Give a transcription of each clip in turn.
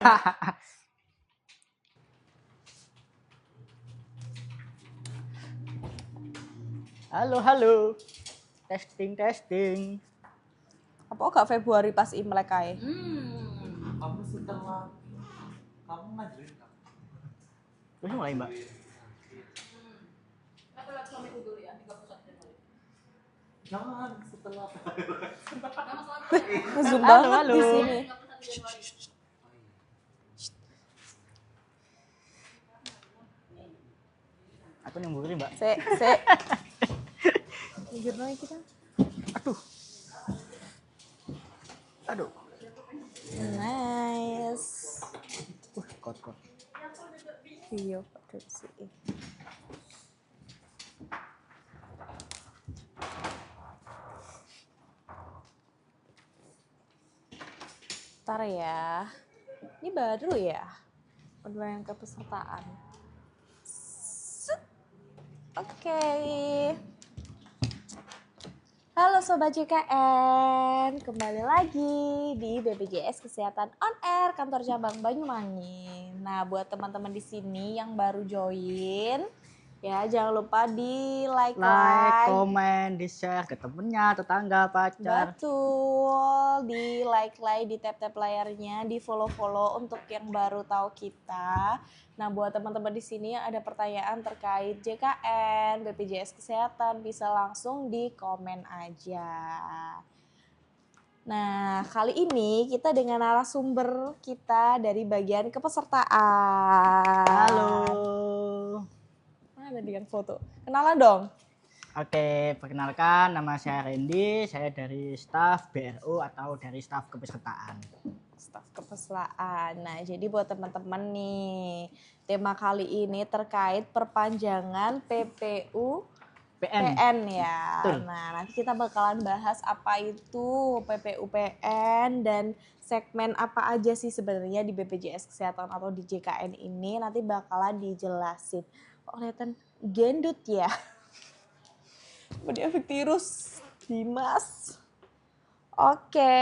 Halo, halo. Testing, testing. Apa gak Februari pas Imlek kae? Kamu setelah kamu ngajarin kamu. Terus mulai, Mbak. Aku lihat suamiku dulu ya, 31 Januari. Jangan setelah. Ngezoom Halo, banget halo. di sini. 31 Januari. Aku nyemburin, Mbak. Se. Jujur aja kita. Aduh. Aduh. Nice. Kot. Iya, Pak sih. Ntar ya. Ini baru ya. Penilaian kepesertaan. Oke. Halo Sobat JKN, kembali lagi di BPJS Kesehatan On Air Kantor Cabang Banyuwangi. Nah, buat teman-teman di sini yang baru join, ya jangan lupa di like, Komen, di share ke temennya, tetangga, pacar. betul, di like, di tap layarnya, di follow untuk yang baru tahu kita. Nah, buat teman-teman di sini yang ada pertanyaan terkait JKN, BPJS Kesehatan, bisa langsung di komen aja. Nah, kali ini kita dengan narasumber kita dari bagian kepesertaan. Halo. Mana tadi yang foto? Kenalan dong. Oke, perkenalkan nama saya Randy, saya dari staf BRU atau dari staf kepesertaan. Staf kepesertaan. Nah, jadi buat teman-teman nih, tema kali ini terkait perpanjangan PPU PN ya. Betul. Nah, nanti kita bakalan bahas apa itu PPU PN dan segmen apa aja sih sebenarnya di BPJS Kesehatan atau di JKN ini, nanti bakalan dijelasin. Kok kelihatan gendut ya? Udah efek virus, Dimas. Oke,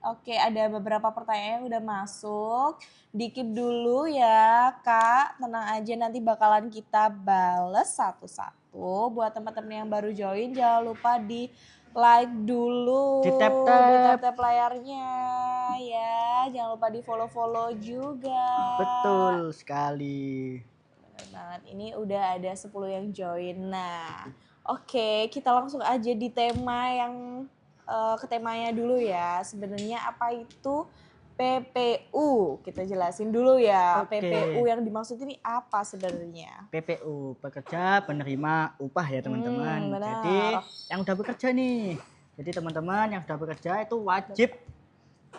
Oke, ada beberapa pertanyaan yang udah masuk. Di-keep dulu ya, Kak. Tenang aja, nanti bakalan kita bales satu-satu. Buat teman-teman yang baru join, jangan lupa di like dulu. Di tap-tap. Di tap layarnya ya. Jangan lupa di follow juga. Betul sekali. Bener banget, ini udah ada 10 yang join. Nah, oke, kita langsung aja di tema yang ke temanya dulu ya. Sebenarnya apa itu PPU? Kita jelasin dulu ya. Oke. PPU yang dimaksud ini apa sebenarnya? PPU, pekerja penerima upah ya teman-teman. Benar. Jadi yang udah bekerja nih. Jadi teman-teman yang sudah bekerja itu wajib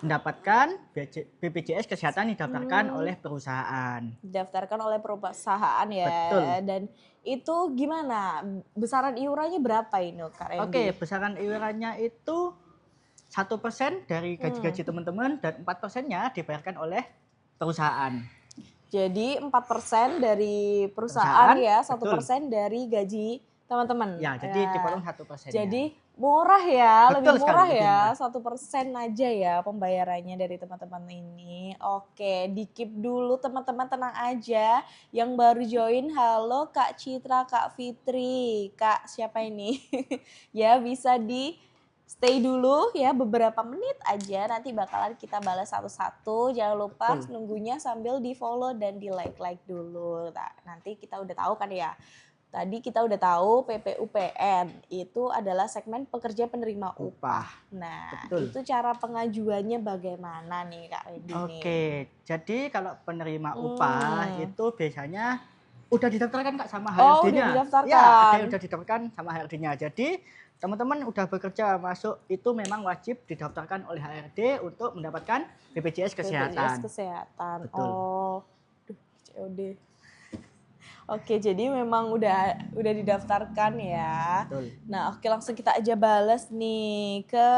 mendapatkan BPJS Kesehatan didaftarkan oleh perusahaan. Didaftarkan oleh perusahaan ya. Betul. Dan itu gimana? Besaran iurannya berapa ini, Kak Randy? Oke, besaran iurannya itu 1% dari gaji-gaji teman-teman dan 4%-nya dibayarkan oleh perusahaan. Jadi 4% dari perusahaan ya, 1% betul. dari gaji teman-teman. Ya, jadi dipotong 1%. Jadi murah ya, Betul lebih murah sekali, ya, lebih 1% aja ya pembayarannya dari teman-teman ini. Oke, di-keep dulu teman-teman, tenang aja. Yang baru join, halo Kak Citra, Kak Fitri, Kak siapa ini? Ya bisa di stay dulu ya beberapa menit aja, nanti bakalan kita balas satu-satu. Jangan lupa Betul. nunggunya sambil di follow dan di like dulu. Nah, nanti kita udah tahu kan ya. Tadi kita udah tahu PPU PN itu adalah segmen pekerja penerima upah. Nah, Betul. itu cara pengajuannya bagaimana nih Kak Randy? Oke, jadi kalau penerima upah itu biasanya udah didaftarkan Kak sama HRD-nya. Oh, udah didaftarkan. Ya, ada yang udah didaftarkan sama HRD-nya. Jadi teman-teman udah bekerja masuk itu memang wajib didaftarkan oleh HRD untuk mendapatkan BPJS Kesehatan. BPJS Kesehatan. Betul. Oh, COD. Oke, jadi memang udah didaftarkan ya. Betul. Nah, oke langsung kita aja balas nih ke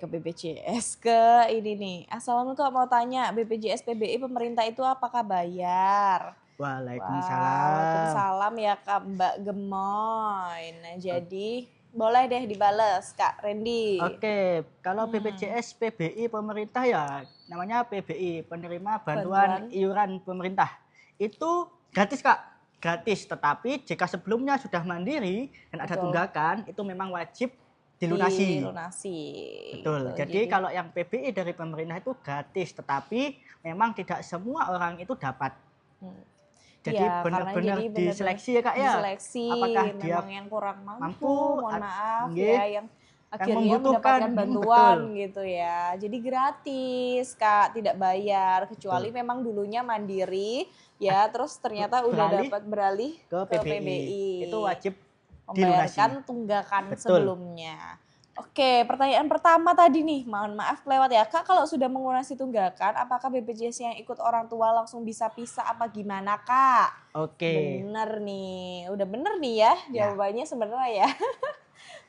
BPJS ke ini nih. Assalamualaikum, mau tanya BPJS PBI pemerintah itu apakah bayar? Waalaikumsalam. Waalaikumsalam ya Kak Mbak Gemoy. Nah, jadi Boleh deh dibales Kak Randy. Oke, kalau BPJS PBI pemerintah ya namanya PBI, penerima bantuan Bantuan. iuran pemerintah. Itu gratis Kak, gratis. Tetapi jika sebelumnya sudah mandiri dan ada Betul. tunggakan, itu memang wajib dilunasi. Dilunasi. Betul. gitu. Jadi kalau yang PBI dari pemerintah itu gratis, tetapi memang tidak semua orang itu dapat. Hmm. Jadi Iya, karena benar-benar jadi benar-benar diseleksi ya Kak ya. diseleksi, Apakah dia memang yang kurang mampu, mampu, mohon maaf nggih, ya, yang akhirnya membutuhkan, mendapatkan bantuan betul. gitu ya. Jadi gratis Kak, tidak bayar, kecuali Betul. memang dulunya mandiri ya, terus ternyata udah Beralih dapat beralih ke ke PBI. PBI. Itu wajib dilunasi. Membayarkan tunggakan Betul. sebelumnya. Oke, pertanyaan pertama tadi nih, mohon maaf kelewat ya. Kak, kalau sudah mengurasi tunggakan, apakah BPJS yang ikut orang tua langsung bisa pisah apa gimana, Kak? Oke. Bener nih, udah bener nih ya Ya. jawabannya sebenarnya ya.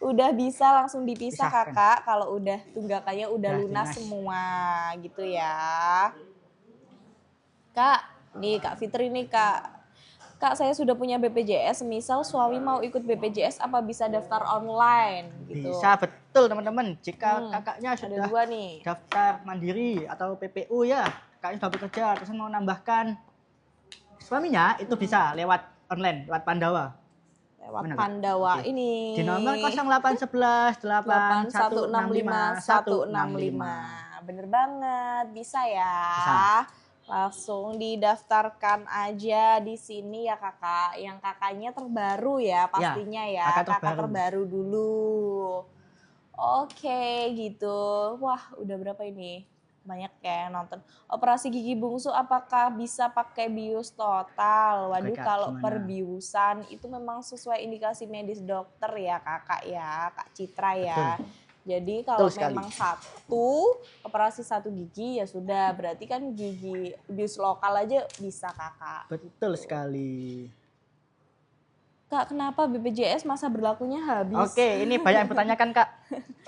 Udah bisa langsung dipisah Pisahkan. Kakak kalau udah tunggakannya udah Udah lunas lunas. semua gitu ya. Kak, nih Kak Fitri nih Kak. Kak, saya sudah punya BPJS, misal suami mau ikut BPJS apa bisa daftar online gitu. Bisa, betul teman-teman. Jika Hmm, kakaknya ada sudah dua nih. daftar mandiri atau PPU ya, kakaknya sudah bekerja, terus mau nambahkan suaminya, itu bisa lewat online, lewat Pandawa. Lewat Mana, Kak? Pandawa Oke. ini. Di nomor 0811 8165 8165 165. Bener banget, bisa ya. Bisa. Langsung didaftarkan aja di sini ya Kakak. Yang kakaknya terbaru ya pastinya ya. kakak Kakak terbaru. terbaru dulu. Oke gitu. Wah udah berapa ini? Banyak ya yang nonton. Operasi gigi bungsu apakah bisa pakai bius total? Waduh Kak, kalau gimana? perbiusan itu memang sesuai indikasi medis dokter ya Kakak ya. Kak Citra ya. Betul. Jadi kalau Betul sekali. memang operasi satu gigi ya sudah, berarti kan gigi bius lokal aja bisa Kakak. Betul sekali. Kak, kenapa BPJS masa berlakunya habis? Oke, ini banyak yang bertanyakan Kak.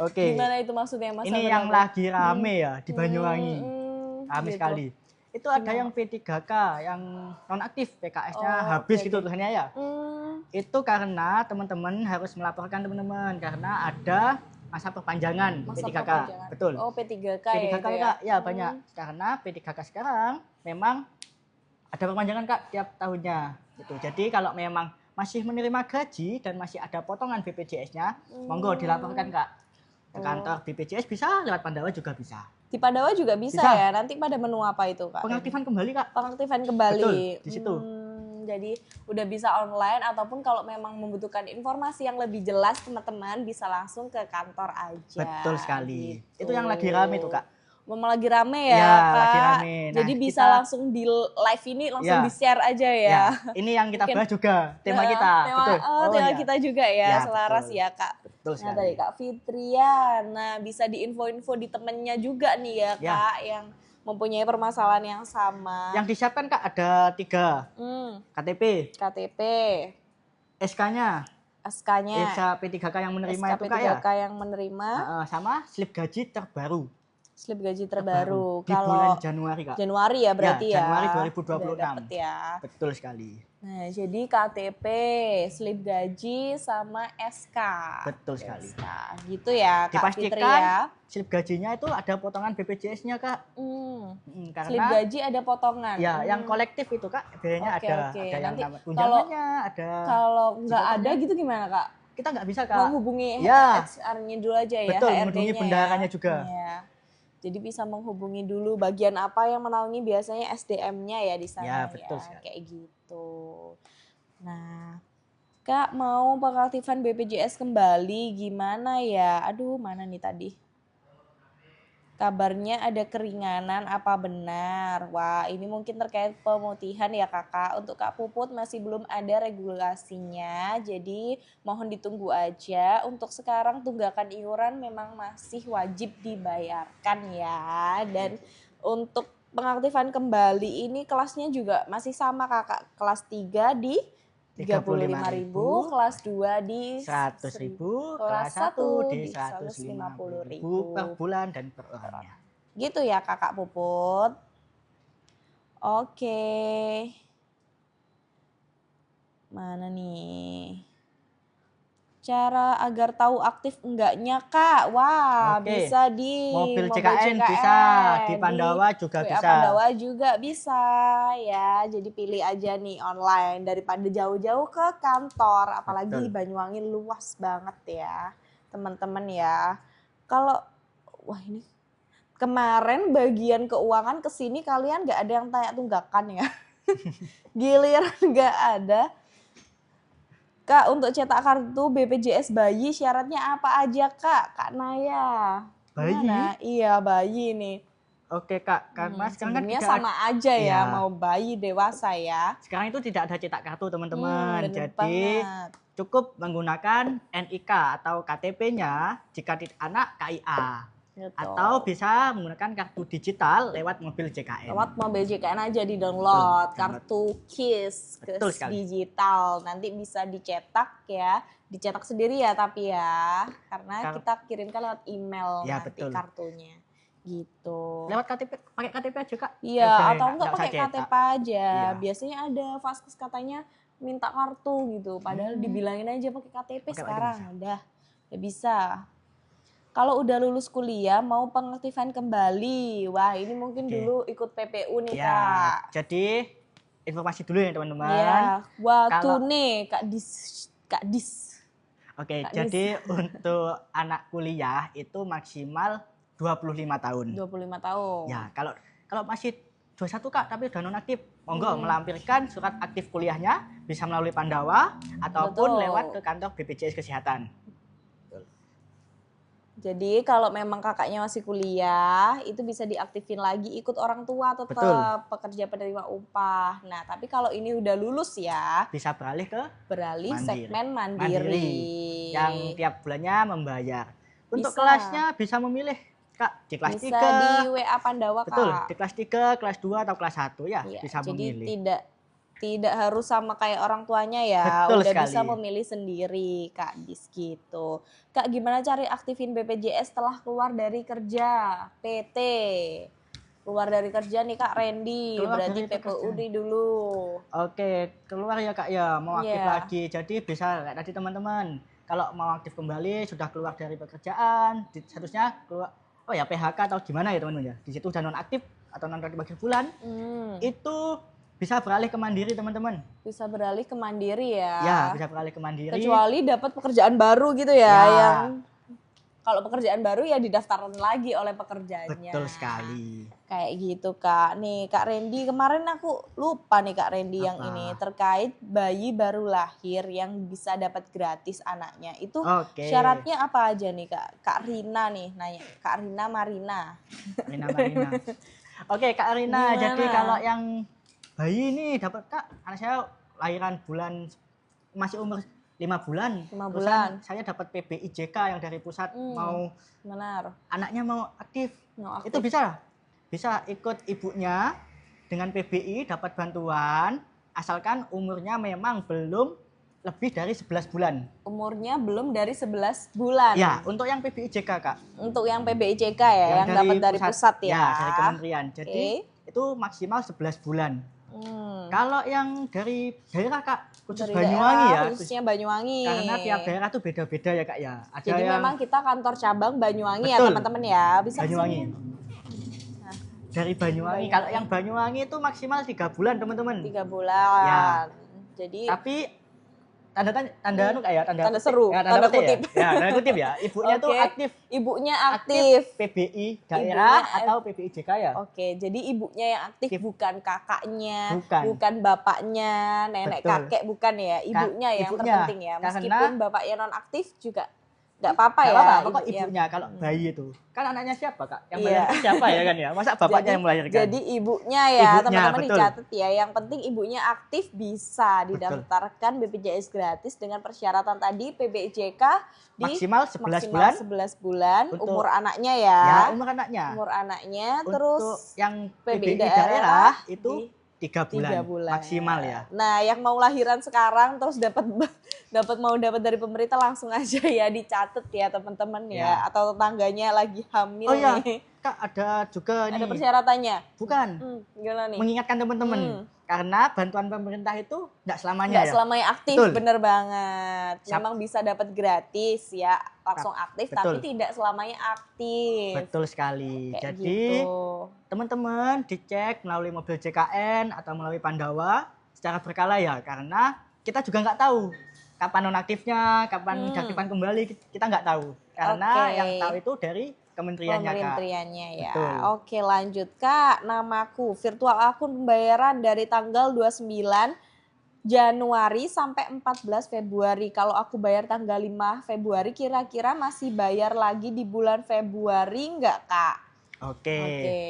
Oke. Gimana itu maksudnya masa Ini yang berlaku? lagi rame ya di Banyuwangi. Rame gitu. sekali. Itu ada Gimana? yang P3K yang nonaktif, PKS-nya Oh, habis oke, gitu oke. tulisannya ya. Itu karena teman-teman harus melaporkan teman-teman karena ada masa perpanjangan Masa P3K. perpanjangan. Betul. Oh, P3K ya P3K itu ya? Kak, ya banyak. Karena P3K sekarang memang ada perpanjangan Kak tiap tahunnya. Gitu. Jadi kalau memang masih menerima gaji dan masih ada potongan BPJS-nya, monggo dilaporkan Kak. Ke kantor BPJS bisa, lewat Pandawa juga bisa. Di Pandawa juga bisa, Bisa. ya? Nanti pada menu apa itu Kak? Pengaktifan kembali Kak. Pengaktifan kembali. Betul, di situ. Jadi udah bisa online ataupun kalau memang membutuhkan informasi yang lebih jelas teman-teman bisa langsung ke kantor aja. Betul sekali. Gitu. Itu yang lagi rame tuh Kak. Memang lagi rame ya, Ya, Kak. lagi rame. Nah, Jadi bisa kita- langsung di live ini langsung Ya. di-share aja ya. Ya, ini yang kita Mungkin- bahas juga tema kita. Tema, Betul. tema iya. kita juga ya, Ya, selaras betul. ya Kak. Betul Nah sekali. tadi Kak Fitrian, nah bisa diinfo-info di temennya juga nih ya Ya. Kak yang mempunyai permasalahan yang sama. Yang disiapkan Kak ada 3. KTP, KTP, SK-nya, SK-nya, SK P3K yang menerima SK itu Kak ya. P3K yang menerima, Sama slip gaji terbaru. slip gaji terbaru. Di bulan Kalau Januari Kak. Januari ya berarti ya. Januari Udah 2026. dapet ya. Betul sekali. Nah, jadi KTP, slip gaji sama SK. Betul sekali. SK. Gitu ya Kak Fitri ya. Dipastikan slip gajinya itu ada potongan BPJS-nya Kak. Karena Slip gaji ada potongan. ya yang kolektif itu Kak biayanya Oke, ada. oke. Ada yang Nanti nama tunjangannya, ada. Kalau nggak Jebotannya. ada gitu gimana Kak? Kita nggak bisa Kak. Menghubungi Ya. HR-nya dulu aja ya, Betul, HRD-nya menghubungi ya. bendaharanya juga. Iya. Jadi bisa menghubungi dulu bagian apa yang menaungi biasanya SDM-nya ya di sana Ya, betul sekali. Kayak gitu. Nah, Kak mau pengaktifan BPJS kembali gimana ya? Aduh, mana nih tadi? Kabarnya ada keringanan apa benar? Wah, ini mungkin terkait pemutihan ya Kakak. Untuk Kak Puput masih belum ada regulasinya, jadi mohon ditunggu aja. Untuk sekarang tunggakan iuran memang masih wajib dibayarkan ya. Dan untuk pengaktifan kembali ini kelasnya juga masih sama Kakak. Kelas 3 di 35.000, kelas 2 di 100.000, kelas 1 di 150.000 per bulan dan per orangnya. Gitu ya Kakak Puput. Oke. Mana nih? Cara agar tahu aktif enggaknya Kak, wah Oke. bisa di Mobil CKN bisa, di Pandawa juga WA bisa. Pandawa juga bisa ya. Jadi pilih aja nih online daripada jauh-jauh ke kantor. Apalagi Betul. Banyuwangi luas banget ya teman-teman ya. Kalau wah ini kemarin bagian keuangan kesini kalian gak ada yang tanya tunggakan ya. Giliran gak ada. Kak, untuk cetak kartu BPJS bayi syaratnya apa aja Kak? Kak Naya. Bayi? Gimana? Iya bayi nih. Oke Kak, karena sekarang kan Sebenarnya tidak sama aja ya, Iya. mau bayi dewasa ya. sekarang itu tidak ada cetak kartu teman-teman. Bener Jadi banget. cukup menggunakan NIK atau KTP-nya jika tidak anak KIA. Gitu. Atau bisa menggunakan kartu digital lewat mobil JKN. Lewat mobil JKN aja di download Betul, kartu KIS Betul KIS sekali. digital, nanti bisa dicetak ya, dicetak sendiri ya tapi ya, karena kita kirimkan lewat email Ya, nanti betul. kartunya gitu. Lewat KTP, pakai KTP aja Kak. Iya, Udah, atau enggak nggak usah pakai cetak. KTP aja. Iya. Biasanya ada vaskes katanya minta kartu gitu, padahal dibilangin aja pakai KTP Pakai sekarang bisa. udah bisa. Kalau udah lulus kuliah mau pengaktifan kembali, wah ini mungkin Oke. dulu ikut PPU nih Ya, Kak. jadi informasi dulu ya teman-teman. Iya, waktu Kalau- nih Kak Dis. Oke, Kak jadi untuk anak kuliah itu maksimal 25 tahun. 25 tahun. Ya, kalau masih 21 Kak, tapi udah nonaktif, monggo melampirkan surat aktif kuliahnya bisa melalui Pandawa ataupun Betul. lewat ke kantor BPJS Kesehatan. Jadi kalau memang kakaknya masih kuliah, itu bisa diaktifin lagi ikut orang tua tetap Betul. pekerja penerima upah. Nah, tapi kalau ini udah lulus ya, Bisa beralih ke beralih Mandiri. segmen mandiri. yang tiap bulannya membayar. Untuk Bisa. kelasnya bisa memilih Kak, di kelas bisa 3. di WA Pandawa Betul, Kak. di kelas 3, kelas 2 atau kelas 1 ya, Iya, bisa jadi memilih. tidak harus sama kayak orang tuanya ya, Betul udah sekali. bisa memilih sendiri Kak Dis gitu. Kak gimana cari aktifin BPJS setelah keluar dari kerja PT? Keluar dari kerja nih Kak Randy, Keluar berarti dari PPU pekerjaan. nih dulu. Oke, keluar ya Kak ya, mau aktif Iya. lagi. Jadi bisa kayak tadi teman-teman, kalau mau aktif kembali sudah keluar dari pekerjaan, seharusnya keluar PHK atau gimana ya teman-teman ya. Di situ udah non aktif atau non aktif akhir bulan, itu bisa beralih ke mandiri teman-teman. Bisa beralih ke mandiri ya. Ya, bisa beralih ke mandiri. Kecuali dapat pekerjaan baru gitu ya, Ya. yang kalau pekerjaan baru ya didaftarin lagi oleh pekerjaannya. Betul sekali. Kayak gitu Kak. Nih Kak Randy, kemarin aku lupa nih Kak Randy yang Apa? ini terkait bayi baru lahir yang bisa dapat gratis anaknya. Itu Oke. syaratnya apa aja nih Kak? Kak Rina nih nanya. Kak Rina Marina. Marina. Oke Kak Rina, Gimana? jadi kalau yang bayi ini dapat Kak, anak saya lahiran bulan masih umur 5 bulan. 5 Terusan bulan. saya dapat PBIJK yang dari pusat mau Benar. anaknya mau aktif. No, Itu bisa ikut ibunya dengan PBI dapat bantuan asalkan umurnya memang belum lebih dari 11 bulan. umurnya belum dari 11 bulan. Ya, untuk yang PBIJK Kak. Untuk yang PBIJK ya, yang dapat dari pusat ya. Ya, dari kementerian. Jadi itu maksimal 11 bulan. Kalau yang dari daerah Kak, khusus Dari Banyuwangi daerah, ya. khususnya Banyuwangi. Karena tiap daerah tuh beda-beda ya Kak ya. Ada Jadi yang memang kita kantor cabang Banyuwangi ya Betul. teman-teman ya. Bisa Banyuwangi. kesini. Dari Banyuwangi. Kalau yang Banyuwangi itu maksimal 3 bulan teman-teman. 3 bulan. Ya. Jadi Tapi tanda anu kayak Tanda seru, ya, tanda kutip kutip. ya. Ya, tanda kutip ya. Ibunya tuh Oke. aktif ibunya aktif. PBI daerah Ibunya atau PBIJK ya. Oke, jadi ibunya yang aktif bukan kakaknya, Bukan. bapaknya, nenek Betul. kakek bukan ya, ibunya yang ibunya. terpenting ya. Karena- Meskipun bapaknya non aktif juga nggak apa-apa Gak ya. apa-apa, pokok ibu- ya. ibunya kalau bayi itu. Kan anaknya siapa Kak? Yang Iya. melahirkan siapa ya kan ya? Masa bapaknya yang melahirkan? Jadi ibunya ya, Ibunya, teman-teman betul. dicatat ya. Yang penting ibunya aktif bisa didaftarkan BPJS gratis dengan persyaratan tadi PBIJK di maksimal 11 maksimal bulan 11 bulan Untuk- umur anaknya ya. ya umur anaknya. Umur anaknya Untuk terus yang PBI PBI daerah itu di 3 bulan, 3 bulan maksimal ya. Nah, yang mau lahiran sekarang terus dapat dari pemerintah langsung aja ya dicatat ya teman-teman ya. Ya. Atau tetangganya lagi hamil Oh iya. nih. Kak ada juga Ada nih. persyaratannya? Bukan. Gimana nih? Mengingatkan teman-teman. Karena bantuan pemerintah itu nggak selamanya Nggak ya. selamanya aktif, Betul. bener banget. Sap- Memang bisa dapat gratis ya, langsung aktif, tapi betul. tidak selamanya aktif. Betul sekali. Kayak Jadi gitu. teman-teman dicek melalui mobil JKN atau melalui Pandawa secara berkala ya. Karena kita juga nggak tahu kapan nonaktifnya, kapan diaktifkan kembali, kita nggak tahu. Karena Oke. yang tahu itu dari kementeriannya, Kak. Kementeriannya ya. Betul. Oke, lanjut Kak. Namaku virtual akun pembayaran dari tanggal 29 Januari sampai 14 Februari. Kalau aku bayar tanggal 5 Februari kira-kira masih bayar lagi di bulan Februari enggak, Kak? Oke. Oke.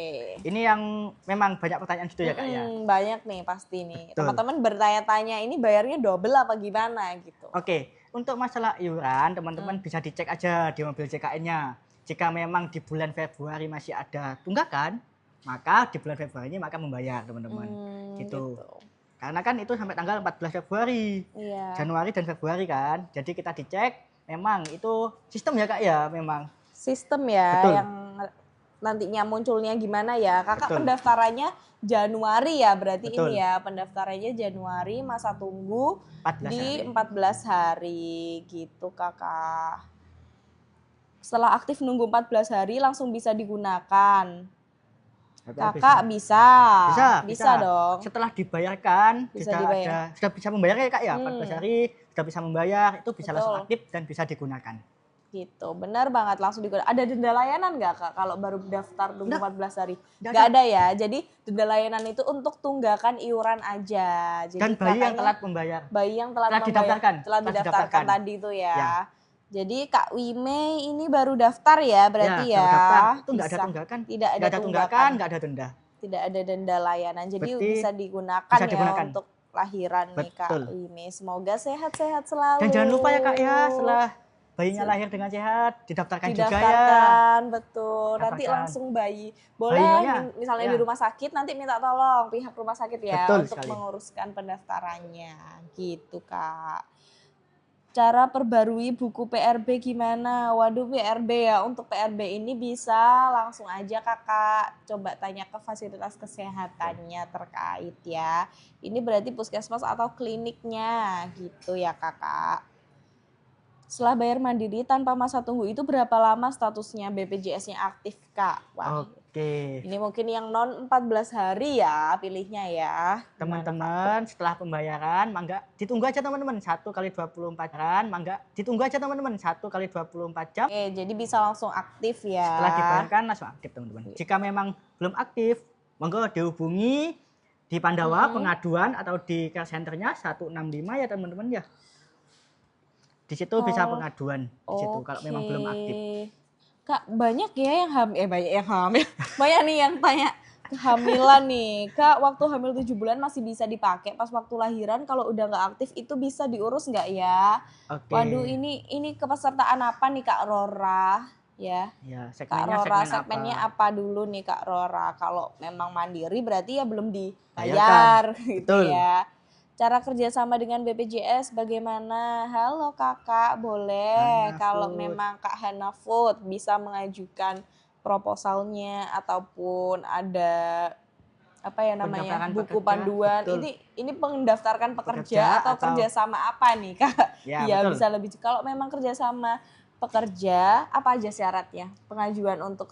Ini yang memang banyak pertanyaan gitu ya, Kak ya. Banyak nih pasti nih. Betul. Teman-teman bertanya-tanya ini bayarnya double apa gimana gitu. Oke, untuk masalah iuran teman-teman bisa dicek aja di mobil JKN-nya. Jika memang di bulan Februari masih ada tunggakan, maka di bulan Februari ini maka membayar teman-teman. Gitu. Karena kan itu sampai tanggal 14 Februari. Iya. Januari dan Februari kan. Jadi kita dicek memang itu sistem ya Kak ya memang. Sistem ya. Betul. Yang nantinya munculnya gimana ya. Kakak Betul. pendaftarannya Januari ya berarti Betul. ini ya. Pendaftarannya Januari, masa tunggu 14 di hari. 14 hari gitu Kakak. Setelah aktif nunggu 14 hari langsung bisa digunakan. Kakak bisa. Bisa dong. Setelah dibayarkan, Bisa sudah dibayar. sudah bisa membayar ya Kak ya. 14 hari sudah bisa membayar, itu bisa langsung Betul. aktif dan bisa digunakan. Gitu, benar banget langsung digunakan. Ada denda layanan nggak Kak kalau baru daftar nunggu Nggak. 14 hari? Nggak Nggak ada ya. Jadi denda layanan itu untuk tunggakan iuran aja. Jadi Dan bayi yang katanya telat membayar. bayi yang telat Telah membayar, didaftarkan. telah Telah didaftarkan didaftarkan. tadi itu ya. Ya. Jadi Kak Wime ini baru daftar ya berarti ya. baru daftar. Itu nggak ada Bisa. tunggakan. Tidak ada Nggak ada tunggakan, nggak ada denda. Tidak ada denda layanan. Jadi Berarti bisa digunakan bisa ya digunakan. untuk lahiran nih Kak Betul. Wime. Semoga sehat-sehat selalu. Dan jangan lupa ya Kak ya, setelah bayinya lahir dengan sehat, didaftarkan juga ya. Didaftarkan, betul. Nanti Daftarkan. langsung bayi. Boleh Bayinya, misalnya ya. di rumah sakit nanti minta tolong pihak rumah sakit ya Betul untuk sekali. menguruskan pendaftarannya. Gitu, Kak. Cara perbarui buku PRB gimana? Waduh, PRB ya. Untuk PRB ini bisa langsung aja Kakak coba tanya ke fasilitas kesehatannya terkait ya. Ini berarti puskesmas atau kliniknya gitu ya, Kakak. Setelah bayar mandiri tanpa masa tunggu itu berapa lama statusnya BPJS-nya aktif, Kak? Wah, Oke. ini mungkin yang non 14 hari ya pilihnya ya. Teman-teman, setelah pembayaran, mangga ditunggu aja teman-teman 1 kali 24 jam, mangga ditunggu aja teman-teman 1 kali 24 jam. Oke, jadi bisa langsung aktif ya. Setelah dibayarkan langsung aktif teman-teman. Jika memang belum aktif, monggo dihubungi di Pandawa pengaduan atau di care center-nya 165 ya teman-teman ya. Di situ bisa pengaduan di situ kalau memang belum aktif. Kak, banyak ya yang hamil, banyak yang hamil. Banyak nih yang tanya kehamilan nih. Kak, waktu hamil 7 bulan masih bisa dipakai, pas waktu lahiran kalau udah nggak aktif itu bisa diurus nggak ya? Oke. Waduh, ini kepesertaan apa nih Kak Rora? Ya. Ya, Kak segmennya Rora, segmen segmennya apa? apa dulu nih Kak Rora? Kalau memang mandiri berarti ya belum dibayar Bayarkan. gitu Betul. ya. Cara kerjasama dengan BPJS bagaimana? Halo Kakak, boleh. Hana Kalau Food. memang Kak Hana Food bisa mengajukan proposalnya ataupun ada apa ya namanya Pendaftaran buku pekerja, panduan. betul. Ini mendaftarkan pekerja Pekerja atau atau- kerjasama apa nih Kak? Ya, Iya betul. bisa lebih. Kalau memang kerjasama pekerja, apa aja syaratnya? Pengajuan untuk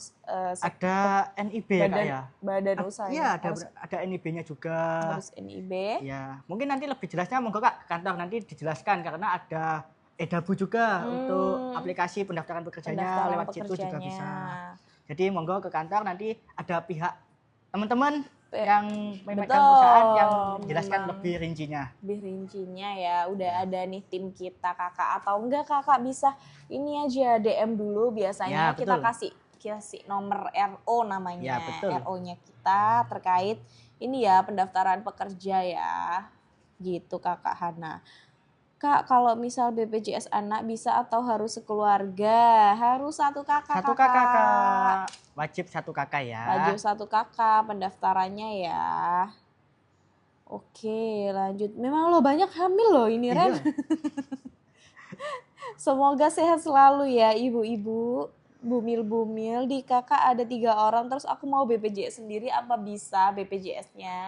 Ada NIB ya Kak ya? badan usaha. Iya, harus, ada NIB-nya juga. harus NIB. Ya, mungkin nanti lebih jelasnya monggo Kak ke kantor nanti dijelaskan karena ada edabu juga untuk aplikasi pendaftaran pekerjanya Pendaftaran lewat situ juga pekerjanya. bisa. Jadi monggo ke kantor nanti ada pihak teman-teman Pe- yang memegang Betul, perusahaan yang menjelaskan memang. lebih rincinya. Lebih rincinya ya udah ada nih tim kita Kakak, atau enggak Kakak bisa ini aja DM dulu biasanya Ya, kita betul. kasih nomor RO namanya. Ya, betul. RO-nya kita terkait ini ya pendaftaran pekerja ya. Gitu Kakak Hana. Kak, kalau misal BPJS anak bisa atau harus sekeluarga? Harus satu kakak. Satu kakak Kak. Wajib satu kakak ya. Wajib satu kakak pendaftarannya ya. Oke, lanjut. Memang lo banyak hamil loh ini, Ren. Iya. Semoga sehat selalu ya ibu-ibu. Bumil-bumil di kakak ada 3 orang terus aku mau BPJS sendiri apa bisa BPJS-nya?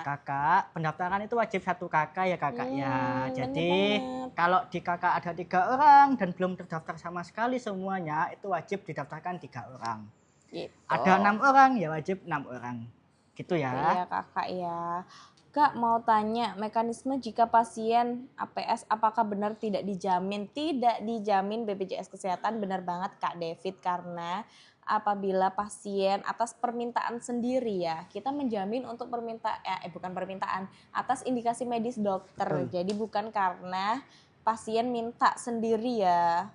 Kakak, pendaftaran itu wajib 1 kakak ya kakak ya. Bener Jadi banget. kalau di kakak ada 3 orang dan belum terdaftar sama sekali semuanya, itu wajib didaftarkan 3 orang. Gitu. Ada 6 orang ya wajib 6 orang. Gitu ya. Iya kakak ya. Kak mau tanya mekanisme jika pasien APS apakah benar tidak dijamin? Tidak dijamin BPJS Kesehatan, benar banget Kak David, karena apabila pasien atas permintaan sendiri ya, kita menjamin untuk bukan permintaan, atas indikasi medis dokter. Betul. Jadi bukan karena pasien minta sendiri ya.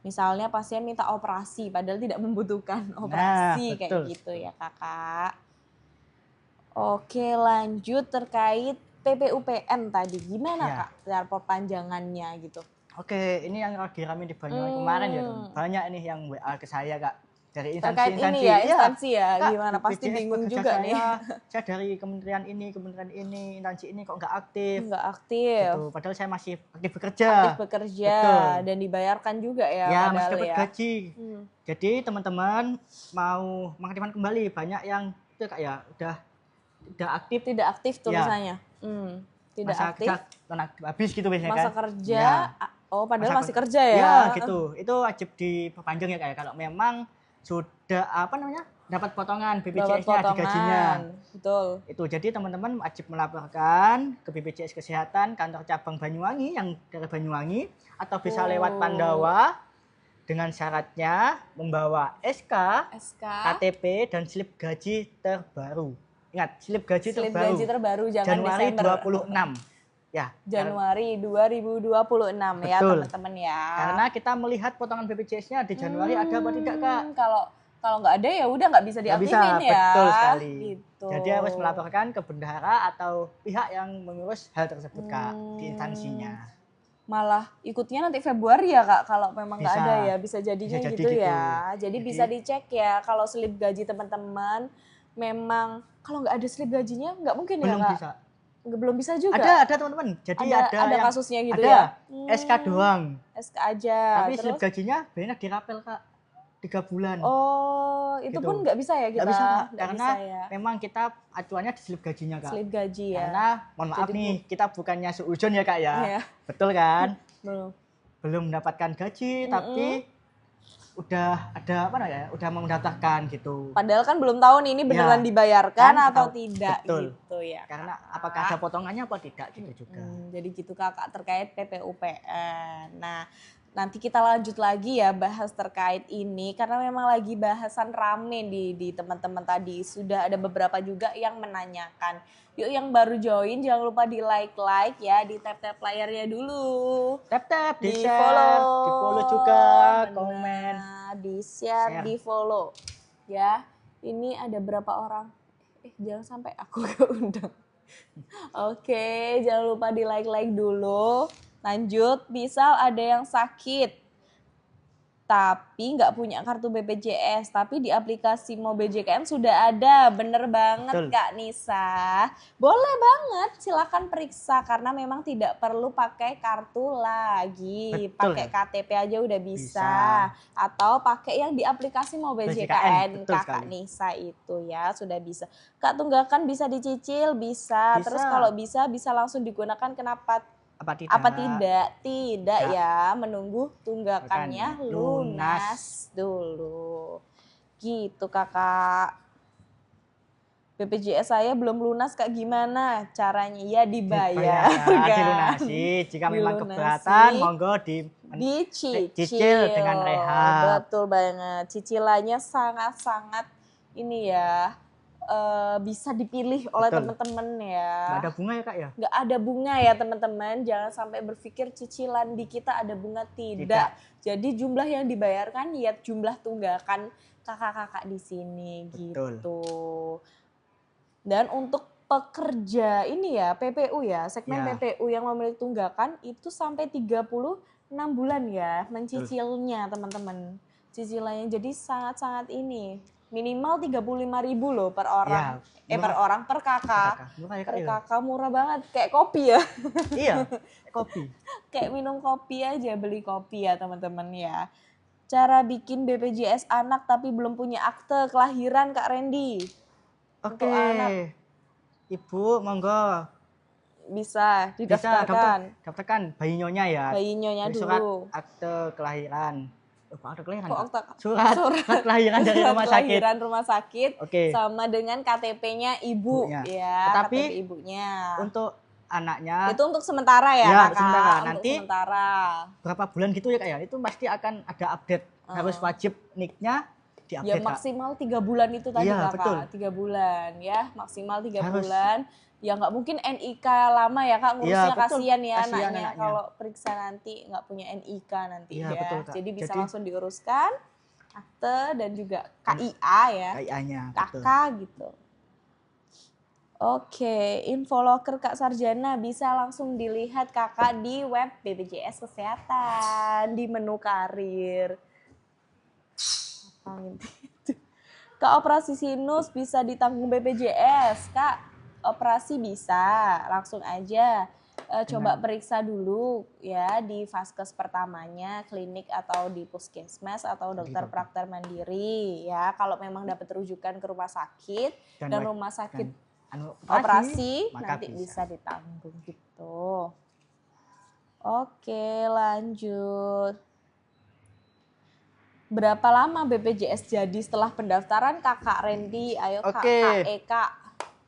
Misalnya pasien minta operasi padahal tidak membutuhkan operasi kayak betul. gitu ya kakak. Oke lanjut terkait PPUPN tadi, gimana Ya. Kak cara perpanjangannya gitu? Oke, ini yang lagi rame di Banyuwangi kemarin ya. Banyak nih yang WA ke saya kak. Dari Terkait instansi-instansi. ini ya Iya, instansi ya, Kak, gimana pasti BPJS bingung pekerja juga saya, nih. Saya dari kementerian ini, instansi ini kok nggak aktif. Nggak aktif, Gitu. Padahal saya masih aktif bekerja. aktif bekerja Betul. dan dibayarkan juga ya, Ya, masih padahal dapat ya. gaji. Jadi teman-teman mau mengaktifkan kembali, banyak yang itu kak ya udah aktif. Tidak aktif tulisannya. Tidak masa aktif, kerja nonaktif habis gitu biasanya masa kan. kerja, Ya. oh padahal Masa masih ker- kerja ya. Ya gitu, itu wajib diperpanjang ya kayak kalau memang sudah dapat potongan Dapat BPJS-nya di gajinya. potongan, betul. Itu jadi teman-teman wajib melaporkan ke BPJS Kesehatan kantor cabang Banyuwangi yang dari Banyuwangi atau bisa lewat Pandawa dengan syaratnya membawa SK, SK, KTP dan slip gaji terbaru. Ingat, slip gaji slip terbaru. gaji terbaru jangan Januari Desember. 26. Ya, Januari 2026 ya Betul. teman-teman ya. karena kita melihat potongan BPJS-nya di Januari ada apa tidak kak? Kalau nggak ada ya udah nggak bisa Nggak diaktifin bisa, ya. betul sekali. Gitu. Jadi harus melaporkan ke bendahara atau pihak yang mengurus hal tersebut kak di instansinya. Malah ikutnya nanti Februari ya Kak kalau memang nggak Bisa. ada ya, bisa jadinya Bisa jadi gitu gitu. ya. Jadi Jadi- bisa dicek ya kalau slip gaji teman-teman memang kalau nggak ada slip gajinya nggak mungkin Belum ya Kak. bisa. Belum bisa juga. Ada teman-teman. Jadi ada yang kasusnya gitu ada ya. SK doang. SK aja. Tapi Terus slip gajinya banyak dirapel kak 3 bulan. oh itu Gitu. pun nggak bisa ya kita. Nggak bisa kak, Nggak karena bisa ya. memang kita acuannya di slip gajinya kak. Slip gaji ya. Karena mohon maaf Jadi nih, kita bukannya seujun ya kak ya. Iya. Betul kan? Belum. Mendapatkan gaji tapi udah ada udah mau mendaftarkan gitu. Padahal kan belum tahu nih ini beneran Ya, dibayarkan kan, atau tahu. tidak Betul. gitu ya. Karena apakah ada potongannya apa tidak gitu juga. Jadi gitu kakak terkait PPUPN. Nah nanti kita lanjut lagi ya bahas terkait ini karena memang lagi bahasan rame di teman-teman tadi. Sudah ada beberapa juga yang menanyakan. Yuk yang baru join jangan lupa di like ya, di tap layarnya dulu. Tap di share, follow. di follow juga, Benar, komen. di share, Share. di follow. Ya, ini ada berapa orang? Jangan sampai aku keundang. Oke, jangan lupa di like dulu. Lanjut, misal ada yang sakit tapi nggak punya kartu BPJS, tapi di aplikasi Mau BJKM sudah ada, bener banget Betul. Kak Nisa. Boleh banget, silakan periksa karena memang tidak perlu pakai kartu lagi, Betul. pakai KTP aja udah bisa. Bisa. Atau pakai yang di aplikasi Mau BJKM, betul Kakak sekali. Nisa itu ya sudah bisa. Kak tunggakan bisa dicicil, bisa. Bisa. Terus kalau bisa langsung digunakan, kenapa Apa tidak? apa tidak? Tidak Ya. ya, menunggu tunggakannya Tunggakannya lunas dulu. Gitu kakak. BPJS saya belum lunas kak, gimana caranya? Ya dibayar Dibayarkan, kan? dilunasi. Jika memang Dilunasi. keberatan, monggo Dicicil. Cicil dengan rehab. Betul banget. Cicilannya sangat-sangat ini ya, bisa dipilih oleh Betul. teman-teman ya. Nggak ada bunga ya kak ya? Nggak ada bunga ya teman-teman, jangan sampai berpikir cicilan di kita ada bunga, tidak. Jadi jumlah yang dibayarkan ya jumlah tunggakan kakak-kakak di sini. Betul. Gitu. Dan untuk pekerja ini ya PPU ya, segmen Ya. PPU yang memiliki tunggakan itu sampai 36 bulan ya mencicilnya teman-teman. Cicilannya jadi sangat-sangat ini. Minimal 35.000 loh per orang. Ya, Per orang, per kakak. Murah ya kak Per ya? kakak murah banget, kayak kopi ya. Iya, kopi. Kayak minum kopi aja, beli kopi ya teman-teman ya. Cara bikin BPJS anak tapi belum punya akte kelahiran Kak Randy. Oke. Untuk anak. Ibu, monggo Bisa bisa didaftarkan. daftarkan bayi nyonya ya. Bayi nyonya Dari surat dulu. akte kelahiran. Kok akte kelahiran? Kok Kak? akte- Surat kelahiran dari Surat rumah sakit. kelahiran rumah sakit Oke. sama dengan KTP-nya ibu Ibunya. ya, Tetapi KTP ibunya. Untuk anaknya Itu untuk sementara ya, Ya, Kakak. sementara. Untuk Nanti sementara. berapa bulan gitu ya Kak ya? Itu pasti akan ada update. Harus wajib NIK-nya Ya diupdate Kak. maksimal 3 bulan itu tadi Iya, Kakak. betul. 3 bulan ya, maksimal 3 Harus. bulan. Ya nggak mungkin NIK lama ya Kak, ngurusnya Iya, betul. kasihan ya Kasihan anaknya. anaknya. Kalau periksa nanti nggak punya NIK nanti Iya, ya. betul, Kak. Jadi bisa Jadi- langsung diuruskan akte dan juga KIA ya. KIA-nya. betul. KK gitu. Oke, info loker Kak Sarjana bisa langsung dilihat Kakak di web BPJS Kesehatan di menu karir. Apa gitu? Kak, operasi sinus bisa ditanggung BPJS. Kak, operasi bisa, langsung aja. Coba periksa dulu ya di vaskes pertamanya, klinik atau di puskesmas atau dokter praktek mandiri ya. Kalau memang dapat rujukan ke rumah sakit dan waj- rumah sakit dan operasi maka nanti bisa ditanggung gitu. Oke, lanjut. Berapa lama BPJS jadi setelah pendaftaran Kakak Randy? Ayo Kak, Oke. Kak Eka.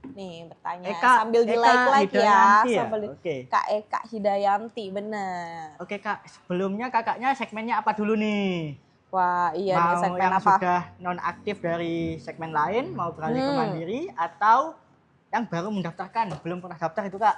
Nih bertanya Eka, sambil di Eka like-like ya. Hidayanti ya? Sambil Oke. Kak Eka Hidayanti, bener. Oke Kak, sebelumnya kakaknya segmennya apa dulu nih? Wah iya nih Mau segmen yang apa? sudah non-aktif dari segmen lain, mau beralih ke Hmm. mandiri, atau yang baru mendaftarkan, belum pernah daftar itu Kak?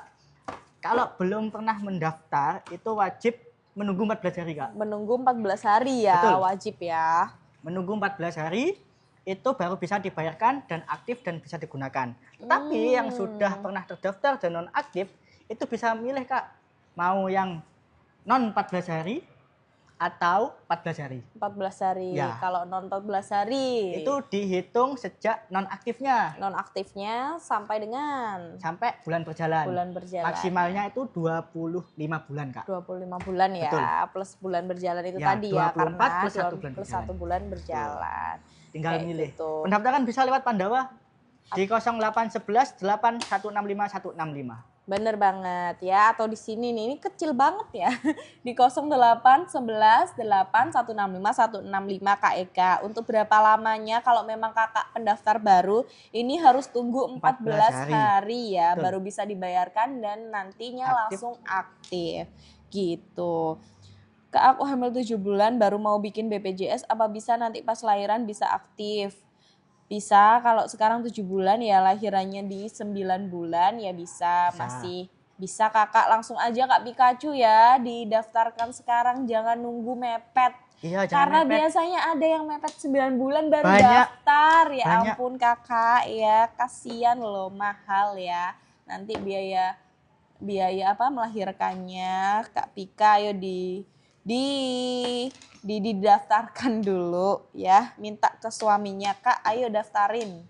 Kalau belum pernah mendaftar, itu wajib menunggu 14 hari Kak. Menunggu 14 hari ya, Betul. wajib ya. Menunggu 14 hari, itu baru bisa dibayarkan dan aktif dan bisa digunakan. Tetapi yang sudah pernah terdaftar dan non-aktif, itu bisa milih Kak, mau yang non 14 hari atau 14 hari. 14 hari. Ya. Kalau non 14 hari. Itu dihitung sejak non-aktifnya non-aktifnya sampai dengan sampai bulan berjalan. bulan berjalan. Maksimalnya itu 25 bulan Kak. 25 bulan ya, Betul. plus bulan berjalan itu Ya, tadi ya, 24 karena plus 1 bulan plus berjalan. 1 bulan berjalan. Tinggal Kayak milih. gitu. Pendaftaran bisa lewat Pandawa di 0811 8165 165. Bener banget ya, atau di sini nih, ini kecil banget ya. Di 0811 8165 165 Kak Eka. Untuk berapa lamanya kalau memang Kakak pendaftar baru, ini harus tunggu 14 hari ya, Betul. baru bisa dibayarkan dan nantinya Aktif. langsung aktif. Gitu. Kak, aku hamil 7 bulan baru mau bikin BPJS, apa bisa nanti pas lahiran bisa aktif? Bisa, kalau sekarang 7 bulan ya lahirannya di 9 bulan ya bisa. Masih bisa Kakak, langsung aja Kak Pikachu ya didaftarkan sekarang, jangan nunggu mepet. Iya, Karena jangan mepet. biasanya ada yang mepet 9 bulan baru Banyak. daftar. Ya Banyak. ampun Kakak ya, kasihan loh, mahal ya. Nanti biaya apa melahirkannya Kak Pika, ayo didaftarkan dulu ya, minta ke suaminya, Kak ayo daftarin,